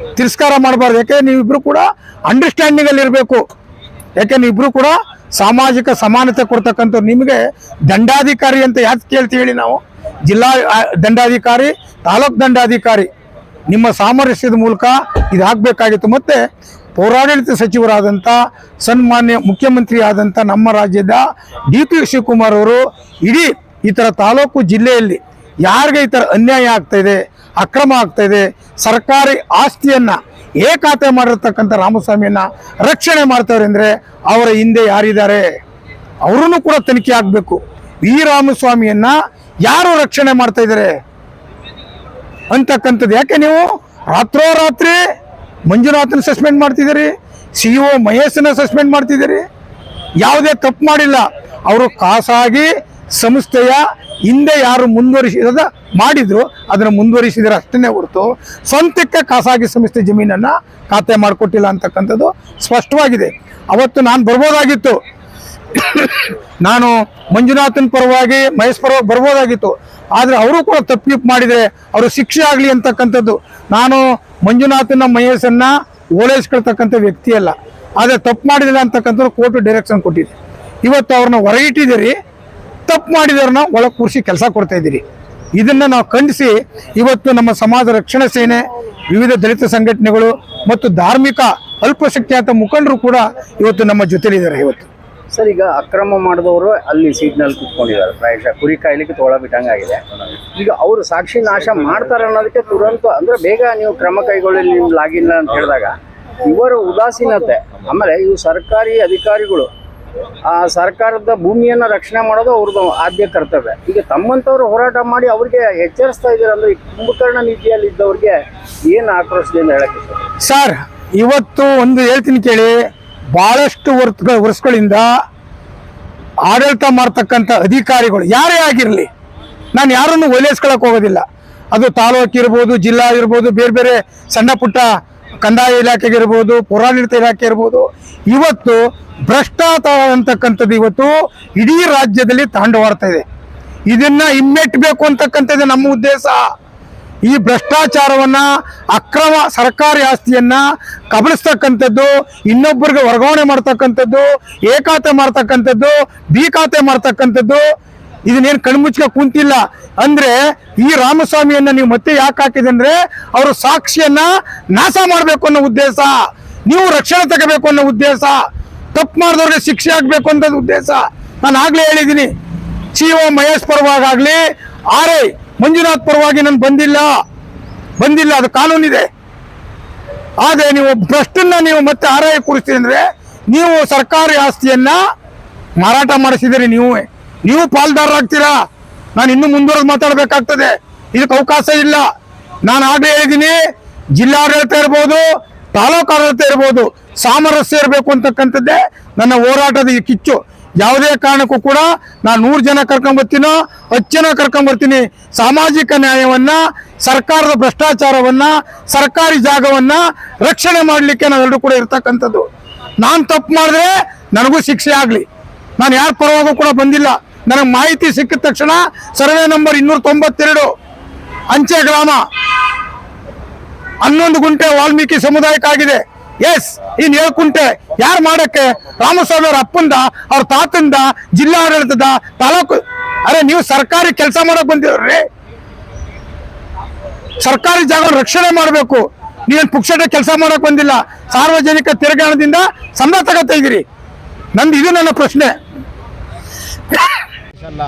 ಯಾಕೆ ನೀವಿಬ್ಬರು ಕೂಡ ಅಂಡರ್ಸ್ಟ್ಯಾಂಡಿಂಗಲ್ಲಿ ಇರಬೇಕು. ಯಾಕೆ ನೀವಿಬ್ಬರು ಕೂಡ ಸಾಮಾಜಿಕ ಸಮಾನತೆ ಕೊಡ್ತಕ್ಕಂಥವ್ರು. ನಿಮಗೆ ದಂಡಾಧಿಕಾರಿ ಅಂತ ಯಾಕೆ ಕೇಳ್ತೀವಿ ಹೇಳಿ? ನಾವು ಜಿಲ್ಲಾ ದಂಡಾಧಿಕಾರಿ, ತಾಲೂಕು ದಂಡಾಧಿಕಾರಿ. ನಿಮ್ಮ ಸಾಮರಸ್ಯದ ಮೂಲಕ ಇದಾಗಬೇಕಾಗಿತ್ತು. ಮತ್ತು ಪೌರಾಡಳಿತ ಸಚಿವರಾದಂಥ ಸನ್ಮಾನ್ಯ ಮುಖ್ಯಮಂತ್ರಿ ಆದಂಥ ನಮ್ಮ ರಾಜ್ಯದ DK ಶಿವಕುಮಾರ್ ಅವರು ಇಡೀ ಈ ಥರ ತಾಲೂಕು ಜಿಲ್ಲೆಯಲ್ಲಿ ಯಾರಿಗೆ ಈ ಥರ ಅನ್ಯಾಯ ಆಗ್ತಾಯಿದೆ, ಅಕ್ರಮ ಆಗ್ತಾಯಿದೆ, ಸರ್ಕಾರಿ ಆಸ್ತಿಯನ್ನು ಏಕಾತೆ ಮಾಡಿರ್ತಕ್ಕಂಥ ರಾಮಸ್ವಾಮಿಯನ್ನು ರಕ್ಷಣೆ ಮಾಡ್ತಾರೆ ಅಂದರೆ ಅವರ ಹಿಂದೆ ಯಾರಿದ್ದಾರೆ ಅವರನ್ನು ಕೂಡ ತನಿಖೆ ಆಗಬೇಕು. ಈ ರಾಮಸ್ವಾಮಿಯನ್ನು ಯಾರು ರಕ್ಷಣೆ ಮಾಡ್ತಾ ಇದ್ದಾರೆ ಅಂತಕ್ಕಂಥದ್ದು. ಯಾಕೆ ನೀವು ರಾತ್ರೋರಾತ್ರಿ ಮಂಜುನಾಥನ ಸಸ್ಪೆಂಡ್ ಮಾಡ್ತಿದ್ದೀರಿ, CO ಮಹೇಶನ ಸಸ್ಪೆಂಡ್ ಮಾಡ್ತಿದ್ದೀರಿ? ಯಾವುದೇ ತಪ್ಪು ಮಾಡಿಲ್ಲ. ಅವರು ಖಾಸಗಿ ಸಂಸ್ಥೆಯ ಹಿಂದೆ ಯಾರು ಮಾಡಿದ್ರು ಅದನ್ನು ಮುಂದುವರಿಸಿದರೆ ಅಷ್ಟೇ ಹೊರತು ಸ್ವಂತಕ್ಕೆ ಖಾಸಗಿ ಸಂಸ್ಥೆ ಜಮೀನನ್ನು ಖಾತೆ ಮಾಡಿಕೊಟ್ಟಿಲ್ಲ ಅಂತಕ್ಕಂಥದ್ದು ಸ್ಪಷ್ಟವಾಗಿದೆ. ಅವತ್ತು ನಾನು ಬರ್ಬೋದಾಗಿತ್ತು, ನಾನು ಮಂಜುನಾಥನ್ ಪರವಾಗಿ ಮಹೇಶ್ ಪರವಾಗಿ ಬರ್ಬೋದಾಗಿತ್ತು. ಆದರೆ ಅವರು ಕೂಡ ತಪ್ಪು ಮಾಡಿದರೆ ಅವರು ಶಿಕ್ಷೆ ಆಗಲಿ ಅಂತಕ್ಕಂಥದ್ದು. ನಾನು ಮಂಜುನಾಥನ ಮಹೇಶನ್ನು ಓಲೈಸ್ಕೊಳ್ತಕ್ಕಂಥ ವ್ಯಕ್ತಿ ಅಲ್ಲ. ಆದರೆ ತಪ್ಪು ಮಾಡಿದಿಲ್ಲ ಅಂತಕ್ಕಂಥದ್ದು ಕೋರ್ಟ್ ಡೈರೆಕ್ಷನ್ ಕೊಟ್ಟಿದೆ. ಇವತ್ತು ಅವ್ರನ್ನ ಹೊರಗಿಟ್ಟಿದ್ದೀರಿ, ತಪ್ಪು ಮಾಡಿದವ್ರನ್ನ ಒಳಗೆ ಕೂರಿಸಿ ಕೆಲಸ ಕೊಡ್ತಾ ಇದ್ದೀರಿ. ಇದನ್ನು ನಾವು ಖಂಡಿಸಿ ಇವತ್ತು ನಮ್ಮ ಸಮಾಜ ರಕ್ಷಣಾ ಸೇನೆ, ವಿವಿಧ ದಲಿತ ಸಂಘಟನೆಗಳು ಮತ್ತು ಧಾರ್ಮಿಕ ಅಲ್ಪಸಂಖ್ಯಾತ ಮುಖಂಡರು ಕೂಡ ಇವತ್ತು ನಮ್ಮ ಜೊತೆಲಿದ್ದಾರೆ. ಇವತ್ತು ಸರ್, ಈಗ ಅಕ್ರಮ ಮಾಡಿದವರು ಅಲ್ಲಿ ಸೀಟ್ನಲ್ಲಿ ಕೂತ್ಕೊಂಡಿದ್ದಾರೆ, ಪ್ರಾಯಶಃ ಕುರಿ ಕಾಯ್ಲಿಕ್ಕೆ ತೋಳ ಬಿಟ್ಟಂಗಾಗಿದೆ. ಈಗ ಅವರು ಸಾಕ್ಷಿ ನಾಶ ಮಾಡ್ತಾರೆ ಅನ್ನೋದಕ್ಕೆ ತುರಂತ ಅಂದ್ರೆ ಬೇಗ ನೀವು ಕ್ರಮ ಕೈಗೊಳ್ಳಿ ಲಾಗಿಲ್ಲ ಅಂತ ಹೇಳಿದಾಗ ಇವರ ಉದಾಸೀನತೆ, ಆಮೇಲೆ ಇವು ಸರ್ಕಾರಿ ಅಧಿಕಾರಿಗಳು ಆ ಸರ್ಕಾರದ ಭೂಮಿಯನ್ನು ರಕ್ಷಣೆ ಮಾಡೋದು ಅವ್ರದ್ದು ಆದ್ಯ ಕರ್ತವ್ಯ. ಈಗ ತಮ್ಮಂಥವ್ರು ಹೋರಾಟ ಮಾಡಿ ಅವ್ರಿಗೆ ಎಚ್ಚರಿಸ್ತಾ ಇದ್ದಾರೆ ಅಂದ್ರೆ ಕುಂಭಕರ್ಣ ನೀತಿಯಲ್ಲಿ ಇದ್ದವ್ರಿಗೆ ಏನು ಆಕ್ರೋಶದಿಂದ ಹೇಳಕ್ಕೆ ಸರ್? ಇವತ್ತು ಒಂದು ಹೇಳ್ತೀನಿ ಕೇಳಿ, ಭಾಳಷ್ಟು ವರ್ಷಗಳಿಂದ ಆಡಳಿತ ಮಾಡ್ತಕ್ಕಂಥ ಅಧಿಕಾರಿಗಳು ಯಾರೇ ಆಗಿರಲಿ, ನಾನು ಯಾರನ್ನು ಓಲೈಸ್ಕೊಳಕ್ಕೆ ಹೋಗೋದಿಲ್ಲ. ಅದು ತಾಲೂಕು ಇರ್ಬೋದು, ಜಿಲ್ಲಾ ಇರ್ಬೋದು, ಬೇರೆ ಬೇರೆ ಸಣ್ಣ ಪುಟ್ಟ ಕಂದಾಯ ಇಲಾಖೆಗೆ ಇರ್ಬೋದು, ಪೌರಾಡಳಿತ ಇಲಾಖೆ ಇರ್ಬೋದು, ಇವತ್ತು ಭ್ರಷ್ಟಾಚಾರ ಅಂತಕ್ಕಂಥದ್ದು ಇವತ್ತು ಇಡೀ ರಾಜ್ಯದಲ್ಲಿ ತಾಂಡವಾಡ್ತಾ ಇದೆ. ಇದನ್ನ ಹಿಮ್ಮೆಟ್ಟಬೇಕು ಅಂತಕ್ಕಂಥದ್ದು ನಮ್ಮ ಉದ್ದೇಶ. ಈ ಭ್ರಷ್ಟಾಚಾರವನ್ನ, ಅಕ್ರಮ ಸರ್ಕಾರಿ ಆಸ್ತಿಯನ್ನ ಕಬಳಿಸ್ತಕ್ಕಂಥದ್ದು, ಇನ್ನೊಬ್ಬರಿಗೆ ವರ್ಗಾವಣೆ ಮಾಡ್ತಕ್ಕಂಥದ್ದು, ಎ ಖಾತೆ ಮಾಡ್ತಕ್ಕಂಥದ್ದು, ಬಿ ಖಾತೆ ಮಾಡ್ತಕ್ಕಂಥದ್ದು, ಇದನ್ನೇನು ಕಣ್ಮುಚ್ಕ ಕುಂತಿಲ್ಲ. ಅಂದ್ರೆ ಈ ರಾಮಸ್ವಾಮಿಯನ್ನ ನೀವು ಮತ್ತೆ ಯಾಕೆ ಹಾಕಿದೆ ಅಂದ್ರೆ ಅವರು ಸಾಕ್ಷಿಯನ್ನ ನಾಶ ಮಾಡಬೇಕು ಅನ್ನೋ ಉದ್ದೇಶ, ನೀವು ರಕ್ಷಣೆ ತಗೋಬೇಕು ಅನ್ನೋ ಉದ್ದೇಶ, ತಪ್ಪು ಮಾಡಿದವ್ರಿಗೆ ಶಿಕ್ಷೆ ಆಗ್ಬೇಕು ಅನ್ನೋದು ಉದ್ದೇಶ. ನಾನು ಆಗ್ಲೇ ಹೇಳಿದ್ದೀನಿ, CO ಮಹೇಶ್ ಪರವಾಗಲಿ RI ಮಂಜುನಾಥ್ ಪರವಾಗಿ ನಾನು ಬಂದಿಲ್ಲ, ಅದು ಕಾನೂನಿದೆ. ಆದ್ರೆ ನೀವು ಭ್ರಷ್ಟನ್ನ ನೀವು ಮತ್ತೆ RI ಕೂರಿಸ್ತೀರಿ ಅಂದ್ರೆ ನೀವು ಸರ್ಕಾರಿ ಆಸ್ತಿಯನ್ನ ಮಾರಾಟ ಮಾಡಿಸಿದಿರಿ, ನೀವು ಪಾಲ್ದಾರರಾಗ್ತೀರಾ. ನಾನು ಇನ್ನೂ ಮುಂದುವರೆದು ಮಾತಾಡಬೇಕಾಗ್ತದೆ, ಇದಕ್ಕೆ ಅವಕಾಶ ಇಲ್ಲ. ನಾನು ಆಗಲೇ ಹೇಳಿದ್ದೀನಿ, ಜಿಲ್ಲಾಡಳಿತ ಇರ್ಬೋದು, ತಾಲೂಕು ಆಡಳಿತ ಇರ್ಬೋದು, ಸಾಮರಸ್ಯ ಇರಬೇಕು ಅಂತಕ್ಕಂಥದ್ದೇ ನನ್ನ ಹೋರಾಟದ ಈ ಕಿಚ್ಚು. ಯಾವುದೇ ಕಾರಣಕ್ಕೂ ಕೂಡ ನಾನು 100 ಜನ ಕರ್ಕೊಂಡ್ಬರ್ತೀನೋ 10 ಜನ ಕರ್ಕೊಂಡ್ಬರ್ತೀನಿ. ಸಾಮಾಜಿಕ ನ್ಯಾಯವನ್ನ, ಸರ್ಕಾರದ ಭ್ರಷ್ಟಾಚಾರವನ್ನ, ಸರ್ಕಾರಿ ಜಾಗವನ್ನ ರಕ್ಷಣೆ ಮಾಡಲಿಕ್ಕೆ ನಾವೆಲ್ಲರೂ ಕೂಡ ಇರ್ತಕ್ಕಂಥದ್ದು. ನಾನು ತಪ್ಪು ಮಾಡಿದ್ರೆ ನನಗೂ ಶಿಕ್ಷೆ ಆಗಲಿ. ನಾನು ಯಾರ ಪರವಾಗೂ ಕೂಡ ಬಂದಿಲ್ಲ. ನನಗೆ ಮಾಹಿತಿ ಸಿಕ್ಕಿದ ತಕ್ಷಣ ಸರ್ವೆ ನಂಬರ್ 292 ಅಂಚೆ ಗ್ರಾಮ 11 ಗುಂಟೆ ವಾಲ್ಮೀಕಿ ಸಮುದಾಯಕ್ಕಾಗಿದೆ. ಎಸ್, ಇನ್ 7 ಗುಂಟೆ ಯಾರು ಮಾಡಕ್ಕೆ? ರಾಮಸ್ವಾಮಿ ಅವ್ರ ಅಪ್ಪಂದ, ಅವ್ರ ತಾತಂದ, ಜಿಲ್ಲಾಡಳಿತದ, ತಾಲೂಕು. ಅರೆ ನೀವು ಸರ್ಕಾರಿ ಕೆಲಸ ಮಾಡಕ್ ಬಂದಿವ್ರಿ, ಸರ್ಕಾರಿ ಜಾಗ ರಕ್ಷಣೆ ಮಾಡಬೇಕು. ನೀವೇನು ಪುಕ್ಷಟೆ ಕೆಲಸ ಮಾಡಕ್ ಬಂದಿಲ್ಲ. ಸಾರ್ವಜನಿಕ ತೆರಿಗೆ ಸಂಬಳ ತಗೋತಾ ಇದ್ದೀರಿ. ಇದು ನನ್ನ ಪ್ರಶ್ನೆ. ಅಲ್ಲ,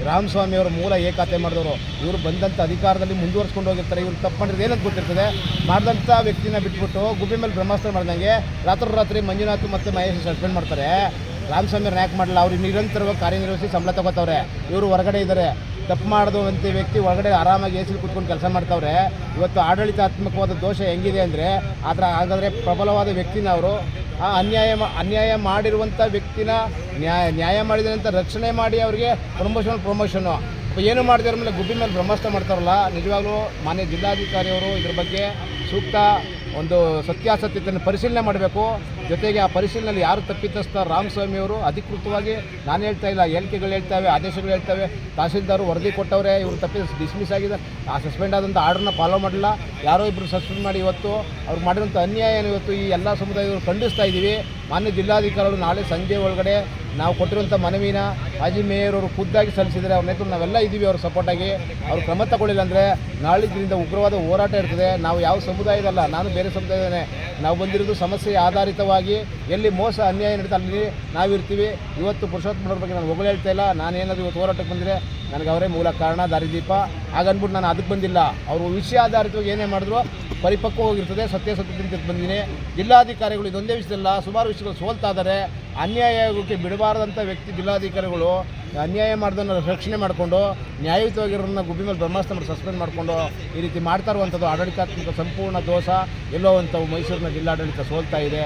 ರಾಮಸ್ವಾಮಿ ಅವರು ಮೂಲ ಎ ಖಾತೆ ಮಾಡಿದವರು. ಇವರು ಬಂದಂಥ ಅಧಿಕಾರದಲ್ಲಿ ಮುಂದುವರ್ಸ್ಕೊಂಡು ಹೋಗಿರ್ತಾರೆ. ಇವ್ರು ತಪ್ಪು ಮಾಡಿದ್ರೆ ಏನಂತ ಗೊತ್ತಿರ್ತದೆ. ಮಾಡಿದಂಥ ವ್ಯಕ್ತಿನ ಬಿಟ್ಬಿಟ್ಟು ಗುಬ್ಬಿ ಮೇಲೆ ಬ್ರಹ್ಮಾಸ್ತ್ರ ಮಾಡ್ದಂಗೆ ರಾತ್ರಿ ಮಂಜುನಾಥ್ ಮತ್ತು ಮಹೇಶ್ ಸಸ್ಪೆಂಡ್ ಮಾಡ್ತಾರೆ. ರಾಮಸ್ವಾಮಿ ಅವ್ರನ್ನ ಯಾಕೆ ಮಾಡಲ್ಲ? ಅವ್ರು ನಿರಂತರವಾಗಿ ಕಾರ್ಯನಿರ್ವಹಿಸಿ ಸಂಬಳ ತಗೋತವ್ರೆ. ಇವರು ಹೊರಗಡೆ ಇದ್ದಾರೆ. ತಪ್ಪು ಮಾಡಿದಂಥ ವ್ಯಕ್ತಿ ಹೊರಗಡೆ ಆರಾಮಾಗಿ ಎ ಸಿ ಕೂತ್ಕೊಂಡು ಕೆಲಸ ಮಾಡ್ತಾವ್ರೆ. ಇವತ್ತು ಆಡಳಿತಾತ್ಮಕವಾದ ದೋಷ ಹೆಂಗಿದೆ ಅಂದರೆ, ಹಾಗಾದರೆ ಪ್ರಬಲವಾದ ವ್ಯಕ್ತಿನ ಅವರು ಅನ್ಯಾಯ ಮಾಡಿರುವಂಥ ವ್ಯಕ್ತಿನ ನ್ಯಾಯ ಮಾಡಿದಂಥ ರಕ್ಷಣೆ ಮಾಡಿ ಅವರಿಗೆ ಪ್ರಮೋಷನ್ನು ಏನು ಮಾಡಿದ್ರ ಮೇಲೆ ಗುಬ್ಬಿ ಮೇಲೆ ಬ್ರಹ್ಮಾಸ್ತ್ರ ಮಾಡ್ತಾರಲ್ಲ. ನಿಜವಾಗ್ಲೂ ಮಾನ್ಯ ಜಿಲ್ಲಾಧಿಕಾರಿಯವರು ಇದ್ರ ಬಗ್ಗೆ ಸೂಕ್ತ ಒಂದು ಸತ್ಯಾಸತ್ಯತೆಯನ್ನು ಪರಿಶೀಲನೆ ಮಾಡಬೇಕು. ಜೊತೆಗೆ ಆ ಪರಿಶೀಲನೆಯಲ್ಲಿ ಯಾರು ತಪ್ಪಿತಸ್ಥ ರಾಮಸ್ವಾಮಿ ಅವರು ಅಧಿಕೃತವಾಗಿ, ನಾನು ಹೇಳ್ತಾ ಇಲ್ಲ, ಹೇಳಿಕೆಗಳು ಹೇಳ್ತವೆ, ಆದೇಶಗಳು ಹೇಳ್ತವೆ. ತಹಸೀಲ್ದಾರ್ ವರದಿ ಕೊಟ್ಟವ್ರೆ, ಇವರು ತಪ್ಪಿದ ಡಿಸ್ಮಿಸ್ ಆಗಿದೆ. ಆ ಸಸ್ಪೆಂಡ್ ಆದಂಥ ಆರ್ಡರ್ನ ಫಾಲೋ ಮಾಡಲಿಲ್ಲ. ಯಾರೋ ಇಬ್ಬರು ಸಸ್ಪೆಂಡ್ ಮಾಡಿ ಇವತ್ತು ಅವ್ರು ಮಾಡಿರೋಂಥ ಅನ್ಯಾಯನ ಇವತ್ತು ಈ ಎಲ್ಲ ಸಮುದಾಯದವರು ಖಂಡಿಸ್ತಾ ಇದ್ದೀವಿ. ಮಾನ್ಯ ಜಿಲ್ಲಾಧಿಕಾರಿಗಳು ನಾಳೆ ಸಂಜೆ ಒಳಗಡೆ ನಾವು ಕೊಟ್ಟಿರುವಂಥ ಮನವಿನ ಮಾಜಿ ಮೇಯರ್ ಅವರು ಖುದ್ದಾಗಿ ಸಲ್ಲಿಸಿದರೆ ಅವ್ರ ನೇತೃತ್ವ ನಾವೆಲ್ಲ ಇದ್ದೀವಿ ಅವ್ರ ಸಪೋರ್ಟಾಗಿ. ಅವ್ರು ಕ್ರಮ ತಗೊಳ್ಳಿಲ್ಲ ಅಂದರೆ ನಾಳಿದ್ರಿಂದ ಉಗ್ರವಾದ ಹೋರಾಟ ಇರ್ತದೆ. ನಾವು ಯಾವ ಸಮುದಾಯದಲ್ಲ, ನಾನು ಬೇರೆ ಸಮುದಾಯದನೇ. ನಾವು ಬಂದಿರೋದು ಸಮಸ್ಯೆ ಆಧಾರಿತವಾಗಿ. ಎಲ್ಲಿ ಮೋಸ ಅನ್ಯಾಯ ನಡೀತಾ ಅಲ್ಲಿ ನಾವಿರ್ತೀವಿ. ಇವತ್ತು ಪುರುಷೋತ್ತಮರ ಬಗ್ಗೆ ನಾನು ಹೊಗಳು ಹೇಳ್ತಾ ಇಲ್ಲ. ನಾನೇನಾದರೂ ಇವತ್ತು ಹೋರಾಟಕ್ಕೆ ಬಂದರೆ ನನಗೆ ಅವರೇ ಮೂಲ ಕಾರಣ, ದಾರಿದೀಪ. ಹಾಗನ್ಬಿಟ್ಟು ನಾನು ಅದಕ್ಕೆ ಬಂದಿಲ್ಲ. ಅವರು ವಿಷಯ ಆಧಾರಿತವಾಗಿ ಏನೇ ಮಾಡಿದ್ರು ಪರಿಪಕ್ವವಾಗಿರ್ತದೆ, ಸತ್ಯಾಸತ್ಯತೆ ಬಂದಿದ್ದೀನಿ. ಜಿಲ್ಲಾಧಿಕಾರಿಗಳು ಇದೊಂದೇ ವಿಷಯದಲ್ಲ, ಸುಮಾರು ವಿಷಯಗಳು ಸೋಲ್ತಾ ಇದ್ದಾರೆ. ಅನ್ಯಾಯಕ್ಕೆ ಬಿಡಬಾರ್ದಂಥ ವ್ಯಕ್ತಿ ಜಿಲ್ಲಾಧಿಕಾರಿಗಳು ಅನ್ಯಾಯ ಮಾಡಿದನ್ನು ರಕ್ಷಣೆ ಮಾಡಿಕೊಂಡು ನ್ಯಾಯಯುತವಾಗಿರೋರನ್ನ ಗುಬ್ಬಿ ಮೇಲೆ ಬ್ರಹ್ಮಾಸ್ತ್ರ ಮಾಡಿ ಸಸ್ಪೆಂಡ್ ಮಾಡಿಕೊಂಡು ಈ ರೀತಿ ಮಾಡ್ತಾ ಇರುವಂಥದ್ದು ಆಡಳಿತಾತ್ಮಕ ಸಂಪೂರ್ಣ ದೋಷ. ಎಲ್ಲೋ ಅಂಥವು ಮೈಸೂರಿನ ಜಿಲ್ಲಾಡಳಿತ ಸೋಲ್ತಾ ಇದೆ.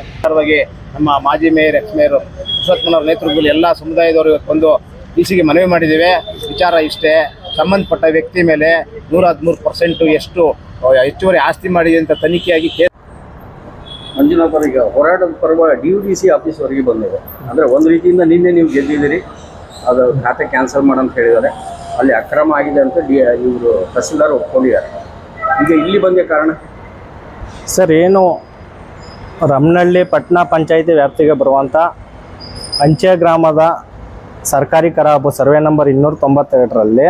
ನಮ್ಮ ಮಾಜಿ ಮೇಯರ್, ಎಕ್ಸ್ ಮೇಯರ್ ಪುರುಷೋತ್ತಮನವರ ನೇತೃತ್ವದಲ್ಲಿ ಎಲ್ಲ ಸಮುದಾಯದವರು ಒಂದು ಡಿಸಿಗೆ ಮನವಿ ಮಾಡಿದ್ದೇವೆ. ವಿಚಾರ ಇಷ್ಟೇ, ಸಂಬಂಧಪಟ್ಟ ವ್ಯಕ್ತಿ ಮೇಲೆ 113% ಎಷ್ಟು ಹೆಚ್ಚುವರಿ ಆಸ್ತಿ ಮಾಡಿದೆ ಅಂತ ತನಿಖೆಯಾಗಿ ಮಂಜುನಾಥ್ ಅವರಿಗೆ ಹೋರಾಟದ ಪರ್ವ DUDC ಆಫೀಸ್ವರೆಗೆ ಬಂದಿದೆ. ಅಂದರೆ ಒಂದು ರೀತಿಯಿಂದ ನಿನ್ನೆ ನೀವು ಗೆದ್ದಿದ್ದೀರಿ, ಅದು ಖಾತೆ ಕ್ಯಾನ್ಸಲ್ ಮಾಡಂತ ಹೇಳಿದ್ದಾರೆ. ಅಲ್ಲಿ ಅಕ್ರಮ ಆಗಿದೆ ಅಂತ ಇವರು ತಹಸೀಲ್ದಾರ್ ಒಪ್ಕೊಂಡಿದ್ದಾರೆ. ಈಗ ಇಲ್ಲಿ ಬಂದ ಕಾರಣ ಸರ್, ಏನು ರಮನಹಳ್ಳಿ ಪಟ್ಟಣ ಪಂಚಾಯಿತಿ ವ್ಯಾಪ್ತಿಗೆ ಬರುವಂಥ ಅಂಚೆ ಗ್ರಾಮದ ಸರ್ಕಾರಿ ಕರಾಬು ಸರ್ವೆ ನಂಬರ್ 292ರಲ್ಲಿ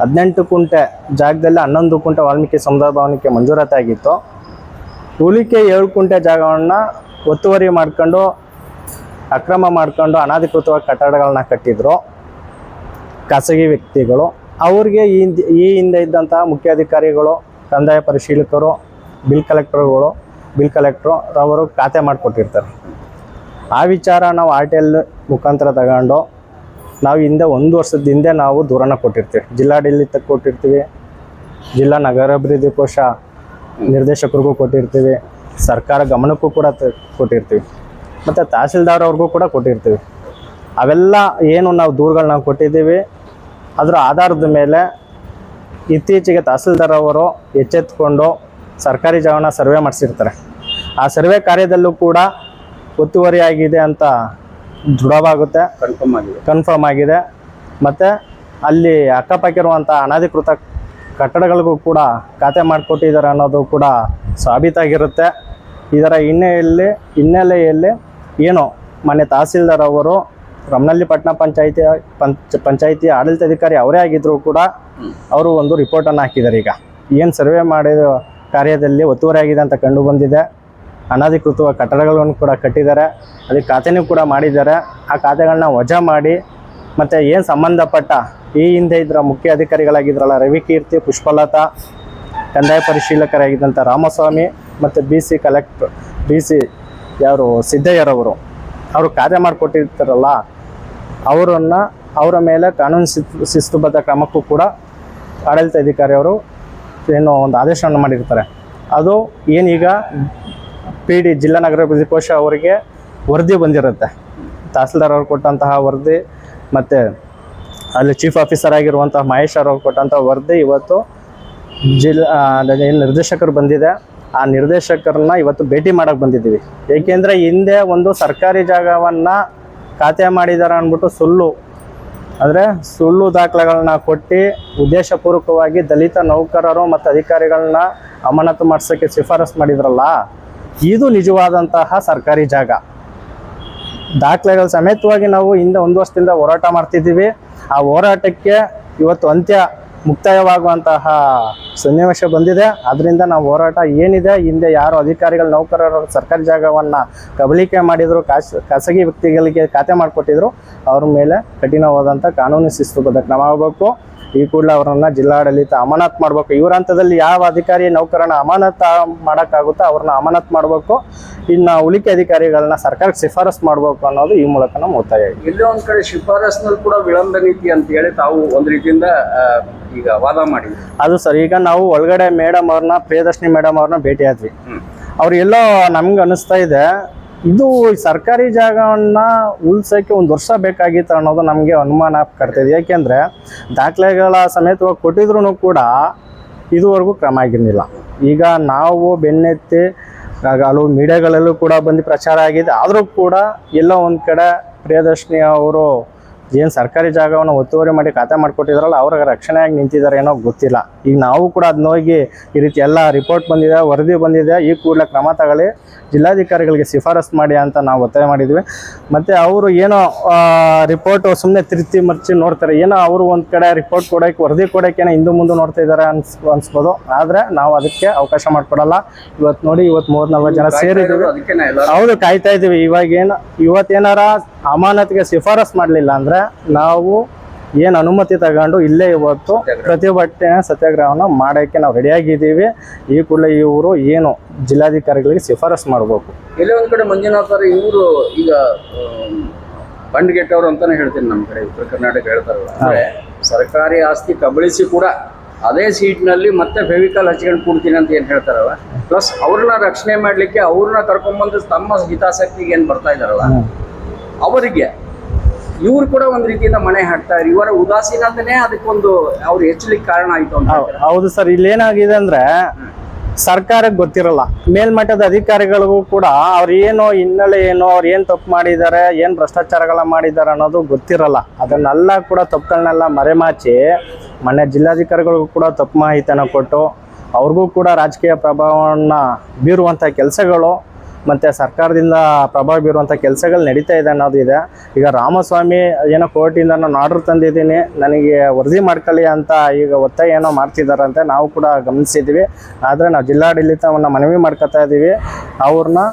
18 ಗುಂಟೆ ಜಾಗದಲ್ಲಿ 11 ಗುಂಟೆ ವಾಲ್ಮೀಕಿ ಸಮುದಾಯ ಭವನಕ್ಕೆ ಮಂಜೂರಾತಿ ಆಗಿತ್ತು. ಉಳಿಕೆ 7 ಗುಂಟೆ ಜಾಗವನ್ನು ಒತ್ತುವರಿ ಮಾಡ್ಕೊಂಡು, ಅಕ್ರಮ ಮಾಡ್ಕೊಂಡು ಅನಧಿಕೃತವಾಗಿ ಕಟ್ಟಡಗಳನ್ನ ಕಟ್ಟಿದ್ರು ಖಾಸಗಿ ವ್ಯಕ್ತಿಗಳು. ಅವ್ರಿಗೆ ಈ ಹಿಂದೆ ಇದ್ದಂತಹ ಮುಖ್ಯಾಧಿಕಾರಿಗಳು, ಕಂದಾಯ ಪರಿಶೀಲಕರು, ಬಿಲ್ ಕಲೆಕ್ಟ್ರು ಅವರು ಖಾತೆ ಮಾಡಿಕೊಟ್ಟಿರ್ತಾರೆ. ಆ ವಿಚಾರ ನಾವು RTL ಮುಖಾಂತರ ತಗೊಂಡು ನಾವು ಹಿಂದೆ 1 ವರ್ಷದ ಹಿಂದೆ ನಾವು ದೂರನ ಕೊಟ್ಟಿರ್ತೀವಿ. ಜಿಲ್ಲಾಡಳಿತಕ್ಕೆ ಕೊಟ್ಟಿರ್ತೀವಿ, ಜಿಲ್ಲಾ ನಗರಾಭಿವೃದ್ಧಿ ಕೋಶ ನಿರ್ದೇಶಕರಿಗೂ ಕೊಟ್ಟಿರ್ತೀವಿ, ಸರ್ಕಾರ ಗಮನಕ್ಕೂ ಕೂಡ ಕೊಟ್ಟಿರ್ತೀವಿ, ಮತ್ತು ತಹಸೀಲ್ದಾರ್ ಅವ್ರಿಗೂ ಕೂಡ ಕೊಟ್ಟಿರ್ತೀವಿ. ಅವೆಲ್ಲ ಏನು ನಾವು ದೂರುಗಳನ್ನ ಕೊಟ್ಟಿದ್ದೀವಿ, ಅದರ ಆಧಾರದ ಮೇಲೆ ಇತ್ತೀಚೆಗೆ ತಹಸೀಲ್ದಾರ್ ಅವರು ಎಚ್ಚೆತ್ತುಕೊಂಡು ಸರ್ಕಾರಿ ಜಾಗನ ಸರ್ವೆ ಮಾಡಿಸಿರ್ತಾರೆ. ಆ ಸರ್ವೆ ಕಾರ್ಯದಲ್ಲೂ ಕೂಡ ಒತ್ತುವರಿ ಆಗಿದೆ ಅಂತ ದೃಢವಾಗುತ್ತೆ, ಕನ್ಫರ್ಮ್ ಆಗಿದೆ. ಮತ್ತು ಅಲ್ಲಿ ಅಕ್ಕಪಕ್ಕ ಇರುವಂಥ ಅನಧಿಕೃತ ಕಟ್ಟಡಗಳಿಗೂ ಕೂಡ ಖಾತೆ ಮಾಡಿಕೊಟ್ಟಿದ್ದಾರೆ ಅನ್ನೋದು ಕೂಡ ಸಾಬೀತಾಗಿರುತ್ತೆ. ಇದರ ಹಿನ್ನೆಲೆಯಲ್ಲಿ ಏನು ಮೊನ್ನೆ ತಹಸೀಲ್ದಾರ್ ಅವರು ರಮನಹಳ್ಳಿ ಪಟ್ಟಣ ಪಂಚಾಯಿತಿ ಆಡಳಿತಾಧಿಕಾರಿ ಅವರೇ ಆಗಿದ್ರು ಕೂಡ ಅವರು ಒಂದು ರಿಪೋರ್ಟನ್ನು ಹಾಕಿದ್ದಾರೆ. ಈಗ ಏನು ಸರ್ವೆ ಮಾಡಿದ ಕಾರ್ಯದಲ್ಲಿ ಒತ್ತುವರಿ ಆಗಿದೆ ಅಂತ ಕಂಡು ಬಂದಿದೆ. ಅನಧಿಕೃತ ಕಟ್ಟಡಗಳನ್ನು ಕೂಡ ಕಟ್ಟಿದ್ದಾರೆ, ಅದಕ್ಕೆ ಖಾತೆನೂ ಕೂಡ ಮಾಡಿದ್ದಾರೆ. ಆ ಖಾತೆಗಳನ್ನ ವಜಾ ಮಾಡಿ ಮತ್ತು ಏನು ಸಂಬಂಧಪಟ್ಟ ಈ ಹಿಂದೆ ಇದರ ಮುಖ್ಯ ಅಧಿಕಾರಿಗಳಾಗಿದ್ರಲ್ಲ ರವಿಕೀರ್ತಿ, ಪುಷ್ಪಲತಾ, ಕಂದಾಯ ಪರಿಶೀಲಕರಾಗಿದ್ದಂಥ ರಾಮಸ್ವಾಮಿ ಮತ್ತು BC ಯಾರು ಸಿದ್ದಯ್ಯರವರು ಅವರು ಕಾರ್ಯ ಮಾಡಿಕೊಟ್ಟಿರ್ತಾರಲ್ಲ ಅವರ ಮೇಲೆ ಕಾನೂನು ಶಿಸ್ತುಬದ್ಧ ಕ್ರಮಕ್ಕೂ ಕೂಡ ಆಡಳಿತಾಧಿಕಾರಿಯವರು ಏನೋ ಒಂದು ಆದೇಶವನ್ನು ಮಾಡಿರ್ತಾರೆ. ಅದು ಏನೀಗ PD ಜಿಲ್ಲಾ ನಗರಾಭಿವೃದ್ಧಿ ಕೋಶ ಅವರಿಗೆ ವರದಿ ಬಂದಿರುತ್ತೆ. ತಹಸೀಲ್ದಾರ್ ಅವರು ಕೊಟ್ಟಂತಹ ವರದಿ ಮತ್ತು ಅಲ್ಲಿ ಚೀಫ್ ಆಫೀಸರ್ ಆಗಿರುವಂತಹ ಮಹೇಶ್ ಅವರು ಕೊಟ್ಟಂತಹ ವರದಿ ಇವತ್ತು ಏನು ನಿರ್ದೇಶಕರು ಬಂದಿದೆ, ಆ ನಿರ್ದೇಶಕರನ್ನ ಇವತ್ತು ಭೇಟಿ ಮಾಡೋಕ್ಕೆ ಬಂದಿದ್ದೀವಿ. ಏಕೆಂದರೆ ಹಿಂದೆ ಒಂದು ಸರ್ಕಾರಿ ಜಾಗವನ್ನು ಖಾತೆ ಮಾಡಿದ್ದಾರೆ ಅಂದ್ಬಿಟ್ಟು ಸುಳ್ಳು ದಾಖಲೆಗಳನ್ನ ಕೊಟ್ಟು ಉದ್ದೇಶಪೂರ್ವಕವಾಗಿ ದಲಿತ ನೌಕರರು ಮತ್ತು ಅಧಿಕಾರಿಗಳನ್ನ ಅಮಾನತು ಮಾಡಿಸೋಕ್ಕೆ ಶಿಫಾರಸು ಮಾಡಿದ್ರಲ್ಲ, ಇದು ನಿಜವಾದಂತಹ ಸರ್ಕಾರಿ ಜಾಗ. ದಾಖಲೆಗಳ ಸಮೇತವಾಗಿ ನಾವು ಹಿಂದೆ 1 ವರ್ಷದಿಂದ ಹೋರಾಟ ಮಾಡ್ತಿದ್ದೀವಿ. ಆ ಹೋರಾಟಕ್ಕೆ ಇವತ್ತು ಮುಕ್ತಾಯವಾಗುವಂತಹ ಸನ್ನಿವೇಶ ಬಂದಿದೆ. ಅದರಿಂದ ನಾವು ಹೋರಾಟ ಏನಿದೆ, ಹಿಂದೆ ಯಾರು ಅಧಿಕಾರಿಗಳು ನೌಕರರು ಸರ್ಕಾರಿ ಜಾಗವನ್ನು ಕಬಳಿಕೆ ಮಾಡಿದ್ರು, ಖಾಸಗಿ ವ್ಯಕ್ತಿಗಳಿಗೆ ಖಾತೆ ಮಾಡಿಕೊಟ್ಟಿದ್ರು, ಅವ್ರ ಮೇಲೆ ಕಠಿಣವಾದಂಥ ಕಾನೂನು ಶಿಸ್ತುಬದ್ಧ ಕ್ರಮ ಆಗಬೇಕು. ಈ ಕೂಡಲೇ ಅವರನ್ನು ಜಿಲ್ಲಾಡಳಿತ ಅಮಾನತ್ ಮಾಡಬೇಕು. ಇವರ ಹಂತದಲ್ಲಿ ಯಾವ ಅಧಿಕಾರಿ ನೌಕರನ ಅಮಾನತ್ ಮಾಡೋಕ್ಕಾಗುತ್ತೋ ಅವ್ರನ್ನ ಅಮಾನತ್ ಮಾಡಬೇಕು. ಇನ್ನು ಉಳಿಕೆ ಅಧಿಕಾರಿಗಳನ್ನ ಸರ್ಕಾರಕ್ಕೆ ಶಿಫಾರಸು ಮಾಡಬೇಕು ಅನ್ನೋದು ಈ ಮೂಲಕ ನಮ್ಮ ಒತ್ತಾಯ. ಎಲ್ಲೋ ಒಂದು ಕಡೆ ಶಿಫಾರಸ್ನಲ್ಲಿ ಕೂಡ ವಿಳಂಬ ನೀತಿ ಅಂತ ಹೇಳಿ ತಾವು ಒಂದು ರೀತಿಯಿಂದ ಈಗ ವಾದ ಮಾಡಿದ್ವಿ. ಅದು ಸರ್, ಈಗ ನಾವು ಒಳಗಡೆ ಪ್ರಿಯದರ್ಶಿನಿ ಮೇಡಮ್ ಅವ್ರನ್ನ ಭೇಟಿ ಆದ್ವಿ. ಅವ್ರು ಎಲ್ಲೋ ನಮ್ಗೆ ಅನಿಸ್ತಾ ಇದೆ, ಇದು ಸರ್ಕಾರಿ ಜಾಗವನ್ನು ಉಳಿಸೋಕ್ಕೆ 1 ವರ್ಷ ಬೇಕಾಗಿತ್ತು ಅನ್ನೋದು ನಮಗೆ ಅನುಮಾನ ಕಟ್ತಿದೆ. ಯಾಕೆಂದರೆ ದಾಖಲೆಗಳ ಸಮೇತವಾಗಿ ಕೊಟ್ಟಿದ್ರು ಕೂಡ ಇದುವರೆಗೂ ಕ್ರಮ ಆಗಿರಲಿಲ್ಲ. ಈಗ ನಾವು ಬೆನ್ನೆತ್ತಿ ಹಲವು ಮೀಡಿಯಾಗಳಲ್ಲೂ ಕೂಡ ಬಂದು ಪ್ರಚಾರ ಆಗಿದೆ. ಆದರೂ ಕೂಡ ಎಲ್ಲೋ ಒಂದು ಕಡೆ ಪ್ರಿಯದರ್ಶಿನಿ ಅವರು ಏನು ಸರ್ಕಾರಿ ಜಾಗವನ್ನು ಒತ್ತುವರಿ ಮಾಡಿ ಖಾತೆ ಮಾಡಿಕೊಟ್ಟಿದ್ರಲ್ಲ, ಅವ್ರಿಗೆ ರಕ್ಷಣೆಯಾಗಿ ನಿಂತಿದ್ದಾರೆ ಏನೋ ಗೊತ್ತಿಲ್ಲ. ಈಗ ನಾವು ಕೂಡ ಅದನ್ನ ಹೋಗಿ ಈ ರೀತಿ ಎಲ್ಲ ರಿಪೋರ್ಟ್ ಬಂದಿದೆ, ವರದಿ ಬಂದಿದೆ, ಈ ಕೂಡಲೇ ಕ್ರಮ ತಗೊಳ್ಳಿ, ಜಿಲ್ಲಾಧಿಕಾರಿಗಳಿಗೆ ಶಿಫಾರಸು ಮಾಡಿ ಅಂತ ನಾವು ಒತ್ತಾಯ ಮಾಡಿದ್ವಿ. ಮತ್ತು ಅವರು ಏನೋ ರಿಪೋರ್ಟು ಸುಮ್ಮನೆ ತಿರುತಿ ಮರ್ಚಿ ನೋಡ್ತಾರೆ, ಏನೋ ಅವರು ಒಂದು ಕಡೆ ರಿಪೋರ್ಟ್ ಕೊಡೋಕ್ಕೆ ವರದಿ ಕೊಡೋಕ್ಕೇನೋ ಹಿಂದೆ ಮುಂದೆ ನೋಡ್ತಾ ಇದ್ದಾರೆ ಅನ್ಸ್ಬೋದು. ಆದರೆ ನಾವು ಅದಕ್ಕೆ ಅವಕಾಶ ಮಾಡಿಕೊಡಲ್ಲ. ಇವತ್ತು ನೋಡಿ, ಇವತ್ತು 3-4 ಜನ ಸೇರಿದ್ದೀವಿ. ಹೌದು, ಕಾಯ್ತಾ ಇದ್ದೀವಿ. ಇವತ್ತೇನಾರ ಅಮಾನತಿಗೆ ಶಿಫಾರಸು ಮಾಡಲಿಲ್ಲ ಅಂದರೆ ನಾವು ಏನು ಅನುಮತಿ ತಗೊಂಡು ಇಲ್ಲೇ ಇವತ್ತು ಪ್ರತಿಭಟನೆ ಸತ್ಯಾಗ್ರಹವನ್ನು ಮಾಡೋಕ್ಕೆ ನಾವು ರೆಡಿಯಾಗಿದ್ದೀವಿ. ಈ ಕೂಡಲೇ ಇವರು ಏನು ಜಿಲ್ಲಾಧಿಕಾರಿಗಳಿಗೆ ಶಿಫಾರಸು ಮಾಡಬೇಕು. ಎಲ್ಲೇ ಒಂದು ಕಡೆ ಮಂಜುನಾಥ್ ಅವರು ಇವರು ಈಗ ಬಂಡ್ಗೆಟ್ಟವ್ರು ಅಂತಾನೆ ಹೇಳ್ತೀನಿ. ನಮ್ಮ ಕಡೆ ಉತ್ತರ ಕರ್ನಾಟಕ ಹೇಳ್ತಾರಲ್ಲ, ಅಂದರೆ ಸರ್ಕಾರಿ ಆಸ್ತಿ ಕಬಳಿಸಿ ಕೂಡ ಅದೇ ಸೀಟ್ನಲ್ಲಿ ಮತ್ತೆ ಫೆವಿಕಾಲ್ ಹಚ್ಕೊಂಡು ಕೂಡ್ತೀನಿ ಅಂತ ಏನು ಹೇಳ್ತಾರಲ್ಲ, ಪ್ಲಸ್ ಅವ್ರನ್ನ ರಕ್ಷಣೆ ಮಾಡಲಿಕ್ಕೆ ಅವ್ರನ್ನ ಕರ್ಕೊಂಡ್ಬಂದು ತಮ್ಮ ಹಿತಾಸಕ್ತಿಗೆ ಏನು ಬರ್ತಾ ಇದ್ದಾರಲ್ಲ, ಅವರಿಗೆ ಇವ್ರು ಕೂಡ ಒಂದು ರೀತಿಯಿಂದ ಮನೆ ಹಾಕ್ತಾರೆ. ಇವರ ಉದಾಸೀನತೆನೇ ಅದಕ್ಕೊಂದು ಅವ್ರು ಹೆಚ್ಚಲಿಕ್ಕೆ ಕಾರಣ ಆಯ್ತು ಅಂತ. ಹೌದು ಸರ್, ಇಲ್ಲಿ ಏನಾಗಿದೆ ಅಂದ್ರೆ ಸರ್ಕಾರಕ್ಕೆ ಗೊತ್ತಿರಲ್ಲ, ಮೇಲ್ಮಟ್ಟದ ಅಧಿಕಾರಿಗಳಿಗೂ ಕೂಡ ಅವ್ರು ಏನೋ ಹಿನ್ನೆಲೆ ಏನೋ ಅವ್ರು ಏನು ತಪ್ಪು ಮಾಡಿದ್ದಾರೆ, ಏನು ಭ್ರಷ್ಟಾಚಾರಗಳ ಮಾಡಿದ್ದಾರೆ ಅನ್ನೋದು ಗೊತ್ತಿರಲ್ಲ. ಅದನ್ನೆಲ್ಲ ಕೂಡ ತಪ್ಪುಗಳನ್ನೆಲ್ಲ ಮರೆಮಾಚಿ ಮೊನ್ನೆ ಜಿಲ್ಲಾಧಿಕಾರಿಗಳಿಗೂ ಕೂಡ ತಪ್ಪು ಮಾಹಿತಿಯನ್ನು ಕೊಟ್ಟು ಅವ್ರಿಗೂ ಕೂಡ ರಾಜಕೀಯ ಪ್ರಭಾವವನ್ನು ಬೀರುವಂಥ ಕೆಲಸಗಳು ಮತ್ತು ಸರ್ಕಾರದಿಂದ ಪ್ರಭಾವ ಬೀರುವಂಥ ಕೆಲಸಗಳು ನಡೀತಾ ಇದೆ ಅನ್ನೋದು ಇದೆ. ಈಗ ರಾಮಸ್ವಾಮಿ ಏನೋ ಕೋರ್ಟಿಂದ ನಾನು ಆರ್ಡರ್ ತಂದಿದ್ದೀನಿ, ನನಗೆ ವರದಿ ಮಾಡ್ಕೊಳ್ಳಿ ಅಂತ ಈಗ ಒತ್ತಾಯ ಏನೋ ಮಾಡ್ತಿದ್ದಾರಂತೆ, ನಾವು ಕೂಡ ಗಮನಿಸಿದ್ವಿ. ಆದರೆ ನಾವು ಜಿಲ್ಲಾಡಳಿತವನ್ನು ಮನವಿ ಮಾಡ್ಕೊತಾ ಇದ್ದೀವಿ, ಅವ್ರನ್ನ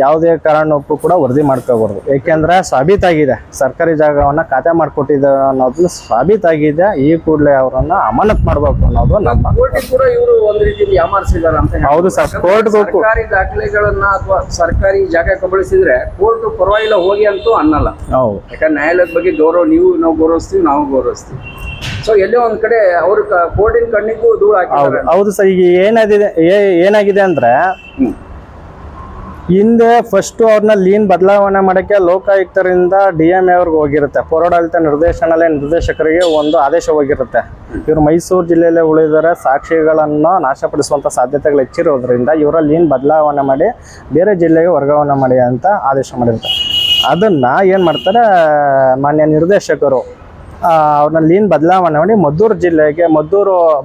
ಯಾವುದೇ ಕಾರಣಕ್ಕೂ ಕೂಡ ವರದಿ ಮಾಡ್ಕೋಬಾರ್ದು. ಏಕೆಂದರೆ ಸಾಬೀತಾಗಿದೆ, ಸರ್ಕಾರಿ ಜಾಗವನ್ನು ಖಾತೆ ಮಾಡಿಕೊಟ್ಟಿದ್ದಾರೆ ಅನ್ನೋದು ಸಾಬೀತಾಗಿದೆ. ಈ ಕೂಡಲೇ ಅವರನ್ನು ಅಮಾನತ್ ಮಾಡಬೇಕು ಅನ್ನೋದು ನಮ್ಮ ಕೂಡ ಇವರು ಒಂದು ರೀತಿಯಲ್ಲಿ ಯಾಮಾರಿಸಿದ್ದಾರೆ ಅಂತ. ಹೌದು ಸರ್, ಕೋರ್ಟ್ಗೂ ಸರ್ಕಾರಿ ದಾಖಲೆಗಳನ್ನ ಅಥವಾ ಸರ್ಕಾರಿ ಜಾಗ ಕಬಳಿಸಿದ್ರೆ ಕೋರ್ಟ್ ಪರವಾಗಿಲ್ಲ ಹೋಗಿ ಅಂತೂ ಅನ್ನಲ್ಲ. ಹೌದು, ಯಾಕಂದ್ರೆ ನ್ಯಾಯಾಲಯದ ಬಗ್ಗೆ ನಾವು ಗೌರವಿಸ್ತೀವಿ, ನಾವು ಗೌರವಿಸ್ತೀವಿ. ಸೊ ಎಲ್ಲೋ ಒಂದ್ ಕಡೆ ಅವ್ರ ಕೋರ್ಟಿನ ಕಣ್ಣಿಗೂ ಧೂಳು ಹಾಕಿದ್ದಾರೆ. ಹೌದು ಸರ್, ಈಗ ಏನಾಗಿದೆ ಅಂದ್ರೆ ಹಿಂದೆ ಫಸ್ಟು ಅವ್ರನ್ನ ಲೀನ್ ಬದಲಾವಣೆ ಮಾಡೋಕ್ಕೆ ಲೋಕಾಯುಕ್ತರಿಂದ DMA ಅವ್ರಿಗೆ ಹೋಗಿರುತ್ತೆ, ಪೌರಾಡಳಿತ ನಿರ್ದೇಶಕರಿಗೆ ಒಂದು ಆದೇಶ ಹೋಗಿರುತ್ತೆ. ಇವರು ಮೈಸೂರು ಜಿಲ್ಲೆಯಲ್ಲೇ ಉಳಿದರೆ ಸಾಕ್ಷಿಗಳನ್ನು ನಾಶಪಡಿಸುವಂಥ ಸಾಧ್ಯತೆಗಳು ಹೆಚ್ಚಿರೋದ್ರಿಂದ ಇವರ ಲೀನ್ ಬದಲಾವಣೆ ಮಾಡಿ ಬೇರೆ ಜಿಲ್ಲೆಗೆ ವರ್ಗಾವಣೆ ಮಾಡಿ ಅಂತ ಆದೇಶ ಮಾಡಿರ್ತಾರೆ. ಅದನ್ನು ಏನು ಮಾಡ್ತಾರೆ, ಮಾನ್ಯ ನಿರ್ದೇಶಕರು ಅವ್ರನ್ನ ಲೀನ್ ಬದಲಾವಣೆ ಮಾಡಿ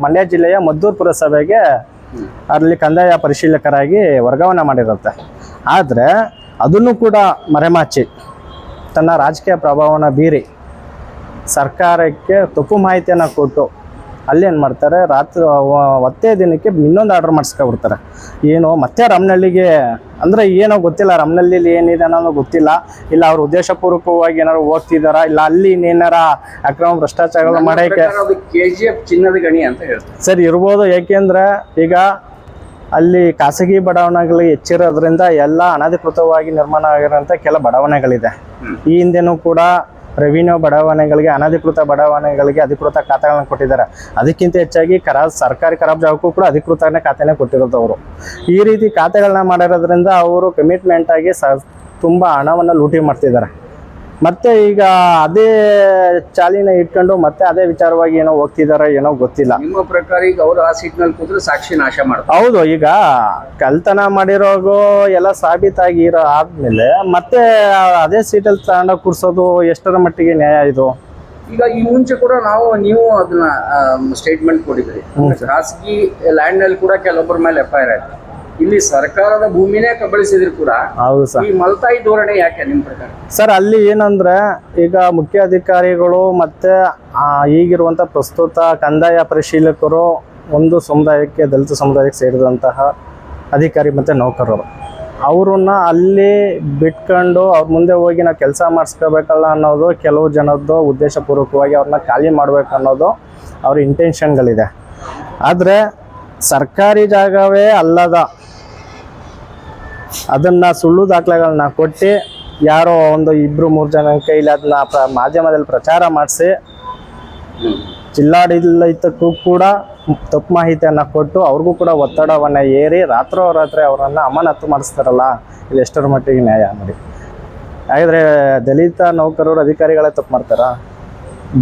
ಮಂಡ್ಯ ಜಿಲ್ಲೆಯ ಮದ್ದೂರು ಪುರಸಭೆಗೆ ಅಲ್ಲಿ ಕಂದಾಯ ಪರಿಶೀಲಕರಾಗಿ ವರ್ಗಾವಣೆ ಮಾಡಿರುತ್ತೆ. ಆದರೆ ಅದನ್ನು ಕೂಡ ಮರೆಮಾಚಿ ತನ್ನ ರಾಜಕೀಯ ಪ್ರಭಾವನ ಬೀರಿ ಸರ್ಕಾರಕ್ಕೆ ತಪ್ಪು ಮಾಹಿತಿಯನ್ನು ಕೊಟ್ಟು ಅಲ್ಲೇನು ಮಾಡ್ತಾರೆ, ಒತ್ತೇ ದಿನಕ್ಕೆ ಇನ್ನೊಂದು ಆರ್ಡರ್ ಮಾಡಿಸ್ಕೊಬಿಡ್ತಾರೆ. ಏನು ಮತ್ತೆ ರಮನಹಳ್ಳಿಗೆ ಅಂದರೆ ಏನೋ ಗೊತ್ತಿಲ್ಲ, ರಮನಹಳ್ಳಿಲಿ ಏನಿದೆ ಅನ್ನೋದು ಗೊತ್ತಿಲ್ಲ, ಇಲ್ಲ ಅವ್ರು ಉದ್ದೇಶಪೂರ್ವಕವಾಗಿ ಏನಾದ್ರು ಹೋಗ್ತಿದಾರಾ, ಇಲ್ಲ ಅಲ್ಲಿ ಇನ್ನೇನಾರ ಅಕ್ರಮ ಭ್ರಷ್ಟಾಚಾರಗಳು ಮಾಡೋಕ್ಕೆ KGF ಚಿನ್ನದ ಗಣಿ ಅಂತ ಹೇಳ್ತಾರೆ ಸರ್ ಇರ್ಬೋದು. ಏಕೆಂದರೆ ಈಗ ಅಲ್ಲಿ ಖಾಸಗಿ ಬಡಾವಣೆಗಳಿಗೆ ಹೆಚ್ಚಿರೋದ್ರಿಂದ ಎಲ್ಲ ಅನಧಿಕೃತವಾಗಿ ನಿರ್ಮಾಣ ಆಗಿರೋಂಥ ಕೆಲ ಬಡಾವಣೆಗಳಿದೆ. ಈ ಹಿಂದೆನೂ ಕೂಡ ರೆವಿನ್ಯೂ ಬಡಾವಣೆಗಳಿಗೆ, ಅನಧಿಕೃತ ಬಡಾವಣೆಗಳಿಗೆ ಅಧಿಕೃತ ಖಾತೆಗಳನ್ನು ಕೊಟ್ಟಿದ್ದಾರೆ. ಅದಕ್ಕಿಂತ ಹೆಚ್ಚಾಗಿ ಸರ್ಕಾರಿ ಖರಾಬ್ ಜಾಗಕ್ಕೂ ಕೂಡ ಅಧಿಕೃತ ಖಾತೆನೇ ಕೊಟ್ಟಿರೋದು ಅವರು. ಈ ರೀತಿ ಖಾತೆಗಳನ್ನ ಮಾಡಿರೋದ್ರಿಂದ ಅವರು ಕಮಿಟ್ಮೆಂಟ್ ಆಗಿ ತುಂಬ ಹಣವನ್ನು ಲೂಟಿ ಮಾಡ್ತಿದ್ದಾರೆ. ಮತ್ತೆ ಈಗ ಅದೇ ಚಾಲಿನ ಇಟ್ಕೊಂಡು ಮತ್ತೆ ಅದೇ ವಿಚಾರವಾಗಿ ಏನೋ ಹೋಗ್ತಿದಾರೋ ಏನೋ ಗೊತ್ತಿಲ್ಲ. ನಿಮ್ಮ ಪ್ರಕಾರ ಈಗ ಅವರು ಆ ಸೀಟ್ನಲ್ಲಿ ಕೂತ್ರೆ ಸಾಕ್ಷಿ ನಾಶ ಮಾಡ್ತಾರೆ. ಹೌದು, ಈಗ ಕಳ್ತನ ಮಾಡಿರೋಗು ಎಲ್ಲ ಸಾಬೀತಾಗಿರೋ ಆದ್ಮೇಲೆ ಮತ್ತೆ ಅದೇ ಸೀಟಲ್ಲಿ ತಗೊಂಡೋಗಿ ಕೂರ್ಸೋದು ಎಷ್ಟರ ಮಟ್ಟಿಗೆ ನ್ಯಾಯ ಇದು? ಈಗ ಈ ಮುಂಚೆ ಕೂಡ ನೀವು ಅದನ್ನ ಸ್ಟೇಟ್ಮೆಂಟ್ ಕೊಟ್ಟಿದ್ರಿ, ಖಾಸಗಿ ಲ್ಯಾಂಡ್ ನಲ್ಲಿ ಕೂಡ ಕೆಲವೊಬ್ಬರ ಮೇಲೆ FIR ಆಯ್ತು. ಇಲ್ಲಿ ಸರ್ಕಾರದ ಭೂಮಿನೇ ಕಬಳಿಸಿದ್ರು ಕೂಡ ಹೌದು ಸರ್. ಈ ಮಲ್ತಾಯಿ ಧೋರಣೆ ಯಾಕೆ ನಿಮ್ಮ ಪ್ರಕಾರ? ಸರ್ ಅಲ್ಲಿ ಏನಂದ್ರೆ ಈಗ ಮುಖ್ಯ ಅಧಿಕಾರಿಗಳು ಮತ್ತೆ ಈಗಿರುವಂಥ ಪ್ರಸ್ತುತ ಕಂದಾಯ ಪರಿಶೀಲಕರು ಒಂದು ಸಮುದಾಯಕ್ಕೆ, ದಲಿತ ಸಮುದಾಯಕ್ಕೆ ಸೇರಿದಂತಹ ಅಧಿಕಾರಿ ಮತ್ತು ನೌಕರರು, ಅವ್ರನ್ನ ಅಲ್ಲಿ ಬಿಟ್ಕೊಂಡು ಅವ್ರ ಮುಂದೆ ಹೋಗಿ ನಾವು ಕೆಲಸ ಮಾಡಿಸ್ಕೋಬೇಕಲ್ಲ ಅನ್ನೋದು ಕೆಲವು ಜನದ್ದು ಉದ್ದೇಶಪೂರ್ವಕವಾಗಿ ಅವ್ರನ್ನ ಖಾಲಿ ಮಾಡಬೇಕು ಅನ್ನೋದು ಅವ್ರ ಇಂಟೆನ್ಷನ್ಗಳಿದೆ. ಆದರೆ ಸರ್ಕಾರಿ ಜಾಗವೇ ಅಲ್ಲದ ಅದನ್ನು ಸುಳ್ಳು ದಾಖಲೆಗಳನ್ನ ಕೊಟ್ಟು ಯಾರೋ ಒಂದು 2-3 ಜನ ಕೈಲಿ ಅದನ್ನ ಮಾಧ್ಯಮದಲ್ಲಿ ಪ್ರಚಾರ ಮಾಡಿಸಿ ಜಿಲ್ಲಾಡಳಿತಕ್ಕೂ ಕೂಡ ತಪ್ಪು ಮಾಹಿತಿಯನ್ನು ಕೊಟ್ಟು ಅವ್ರಿಗೂ ಕೂಡ ಒತ್ತಡವನ್ನು ಏರಿ ರಾತ್ರೋರಾತ್ರಿ ಅವರನ್ನು ಅಮಾನತು ಮಾಡಿಸ್ತಾರಲ್ಲ, ಇದು ಎಷ್ಟರ ಮಟ್ಟಿಗೆ ನ್ಯಾಯ ನೋಡಿ. ಹಾಗಾದರೆ ದಲಿತ ನೌಕರರು ಅಧಿಕಾರಿಗಳೇ ತಪ್ಪು ಮಾಡ್ತಾರಾ?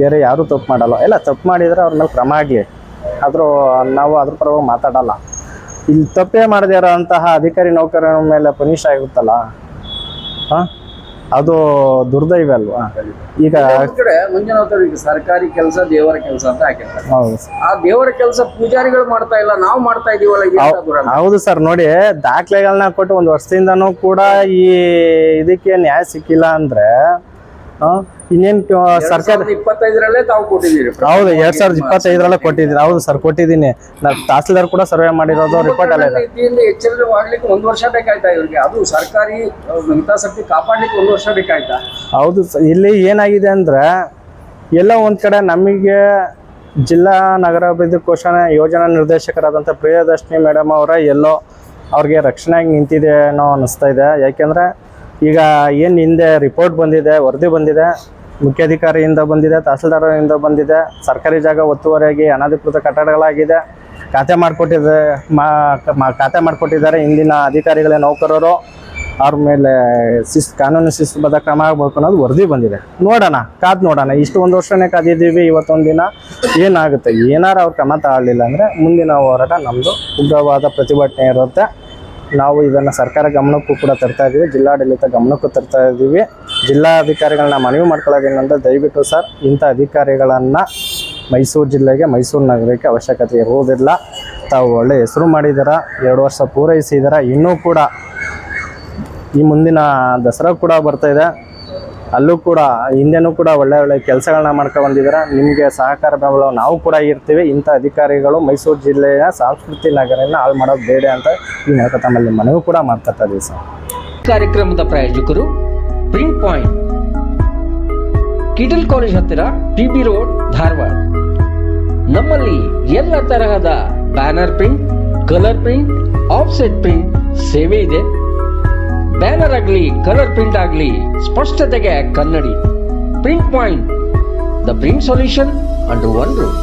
ಬೇರೆ ಯಾರೂ ತಪ್ಪು ಮಾಡಲ್ಲ. ಎಲ್ಲ ತಪ್ಪು ಮಾಡಿದರೆ ಅವ್ರ ಮೇಲೆ ಕ್ರಮ ಆಗಲಿ, ಆದರೂ ನಾವು ಅದ್ರ ಪರವಾಗಿ ಮಾತಾಡಲ್ಲ. ಇಲ್ಲಿ ತಪ್ಪೇ ಮಾಡದೇ ಇರೋಂತಹ ಅಧಿಕಾರಿ ನೌಕರರ ಮೇಲೆ ಪನಿಷ್ ಆಗುತ್ತಲ್ಲ, ಅದು ದುರ್ದೈವ ಅಲ್ವಾ? ಈಗ ಮಂಜುನಾಥ್ ಸರ್ಕಾರಿ ಕೆಲಸ ದೇವರ ಕೆಲಸ ಅಂತ ಹಾಕಿರ್ತಾರೆ. ಹೌದು, ಆ ದೇವರ ಕೆಲಸ ಪೂಜಾರಿಗಳು ಮಾಡ್ತಾ ಇಲ್ಲ, ನಾವು ಮಾಡ್ತಾ ಇದೀವಲ್ಲ. ಹೌದು ಸರ್. ನೋಡಿ, ದಾಖಲೆಗಳನ್ನ ಕೊಟ್ಟು 1 ವರ್ಷದಿಂದನೂ ಕೂಡ ಈ ಇದಕ್ಕೆ ನ್ಯಾಯ ಸಿಕ್ಕಿಲ್ಲ ಅಂದ್ರೆ ಇನ್ನೇನು ಸರ್ಕಾರ 2025ರಲ್ಲೇ ತಾವು ಕೊಟ್ಟಿದ್ದೀರಿ. ಹೌದು, 2025ರಲ್ಲೇ ಕೊಟ್ಟಿದ್ದೀನಿ. ಹೌದು ಸರ್, ಕೊಟ್ಟಿದ್ದೀನಿ. ತಹಸೀಲ್ದಾರ್ ಕೂಡ ಸರ್ವೆ ಮಾಡಿರೋದು ರಿಪೋರ್ಟ್ ಎಲ್ಲ ಇದೆ. ಎಚ್ಚರವಾಗ್ಲಿಕ್ಕೆ 1 ವರ್ಷ ಬೇಕಾಯ್ತಾ ಇವ್ರಿಗೆ? ಅದು ಸರ್ಕಾರಿ ಹಿತಾಸಕ್ತಿ ಕಾಪಾಡ್ಲಿಕ್ಕೆ 1 ವರ್ಷ ಬೇಕಾಯ್ತಾ? ಹೌದು ಸರ್. ಇಲ್ಲಿ ಏನಾಗಿದೆ ಅಂದ್ರೆ ಎಲ್ಲ ಒಂದ್ ಕಡೆ ನಮಗೆ ಜಿಲ್ಲಾ ನಗರಾಭಿವೃದ್ಧಿ ಕೋಶ ಯೋಜನಾ ನಿರ್ದೇಶಕರಾದಂಥ ಪ್ರಿಯದರ್ಶಿನಿ ಮೇಡಮ್ ಅವರ ಎಲ್ಲೋ ಅವ್ರಿಗೆ ರಕ್ಷಣೆಯಾಗಿ ನಿಂತಿದೆ ಅನ್ನೋ ಅನ್ನಿಸ್ತಾ ಇದೆ. ಯಾಕೆಂದರೆ ಈಗ ಏನು ಹಿಂದೆ ರಿಪೋರ್ಟ್ ಬಂದಿದೆ, ವರದಿ ಬಂದಿದೆ, ಮುಖ್ಯಾಧಿಕಾರಿಯಿಂದ ಬಂದಿದೆ, ತಹಸೀಲ್ದಾರರಿಂದ ಬಂದಿದೆ, ಸರ್ಕಾರಿ ಜಾಗ ಒತ್ತುವರಿಯಾಗಿ ಅನಧಿಕೃತ ಕಟ್ಟಡಗಳಾಗಿದೆ, ಖಾತೆ ಮಾಡಿಕೊಟ್ಟಿದ್ದಾರೆ ಹಿಂದಿನ ಅಧಿಕಾರಿಗಳೇ ನೌಕರರು, ಅವ್ರ ಮೇಲೆ ಕಾನೂನು ಶಿಸ್ತುಬದ್ಧ ಕ್ರಮ ಆಗಬೇಕು ಅನ್ನೋದು ವರದಿ ಬಂದಿದೆ. ನೋಡೋಣ, ಕಾದು ನೋಡೋಣ. ಇಷ್ಟು 1 ವರ್ಷನೇ ಕಾದಿದ್ದೀವಿ. ಇವತ್ತೊಂದು ದಿನ ಏನಾಗುತ್ತೆ, ಏನಾರು ಅವ್ರು ಕ್ರಮ ತಗೊಳ್ಳಿಲ್ಲ ಅಂದರೆ ಮುಂದಿನ ಹೋರಾಟ ನಮ್ಮದು ಉಗ್ರವಾದ ಪ್ರತಿಭಟನೆ ಇರುತ್ತೆ. ನಾವು ಇದನ್ನು ಸರ್ಕಾರ ಗಮನಕ್ಕೂ ಕೂಡ ತರ್ತಾ ಇದ್ದೀವಿ, ಜಿಲ್ಲಾಡಳಿತ ಗಮನಕ್ಕೂ ತರ್ತಾ ಇದ್ದೀವಿ. ಜಿಲ್ಲಾಧಿಕಾರಿಗಳನ್ನ ಮನವಿ ಮಾಡ್ಕೊಳ್ಳೋದೇನಂದರೆ ದಯವಿಟ್ಟು ಸರ್, ಇಂಥ ಅಧಿಕಾರಿಗಳನ್ನು ಮೈಸೂರು ಜಿಲ್ಲೆಗೆ, ಮೈಸೂರು ನಗರಕ್ಕೆ ಅವಶ್ಯಕತೆ ಇರುವುದಿಲ್ಲ. ತಾವು ಒಳ್ಳೆ ಹೆಸರು ಮಾಡಿದ್ದೀರ, 2 ವರ್ಷ ಪೂರೈಸಿದ್ದೀರ. ಇನ್ನೂ ಕೂಡ ಈ ಮುಂದಿನ ದಸರಾ ಕೂಡ ಬರ್ತಾಯಿದೆ, ಅಲ್ಲೂ ಕೂಡ ಹಿಂದೆನೂ ಕೂಡ ಒಳ್ಳೆ ಕೆಲಸಗಳನ್ನ ಮಾಡ್ಕೊಂಡು ಬಂದಿದ್ದೀರ. ನಿಮಗೆ ಸಹಕಾರ ಬೆಂಬಲ ನಾವು ಕೂಡ ಇರ್ತೀವಿ. ಇಂಥ ಅಧಿಕಾರಿಗಳು ಮೈಸೂರು ಜಿಲ್ಲೆಯ ಸಂಸ್ಕೃತಿ ನಗರನ ಹಾಳು ಮಾಡೋದು ಬೇಡ ಅಂತ ಈ ಮೂಲಕ ತಮ್ಮಲ್ಲಿ ಮನವಿ ಕೂಡ ಮಾಡ್ತಾ ಇದ್ದೀವಿ ಸರ್. ಕಾರ್ಯಕ್ರಮದ ಪ್ರಾಯೋಜಕರು ಪ್ರಿಂಟ್ ಪಾಯಿಂಟ್, ಕಿಟಲ್ ಕಾಲೇಜ್ ಹತ್ತಿರ, TB ರೋಡ್, ಧಾರವಾಡ. ನಮ್ಮಲ್ಲಿ ಎಲ್ಲ ತರಹದ banner print, colour print, offset print ಸೇವೆ ಇದೆ. ಬ್ಯಾನರ್ ಆಗಲಿ, ಕಲರ್ ಪ್ರಿಂಟ್ ಆಗಲಿ, ಸ್ಪಷ್ಟತೆಗೆ ಕನ್ನಡಿ. Print point, the print solution under one roof.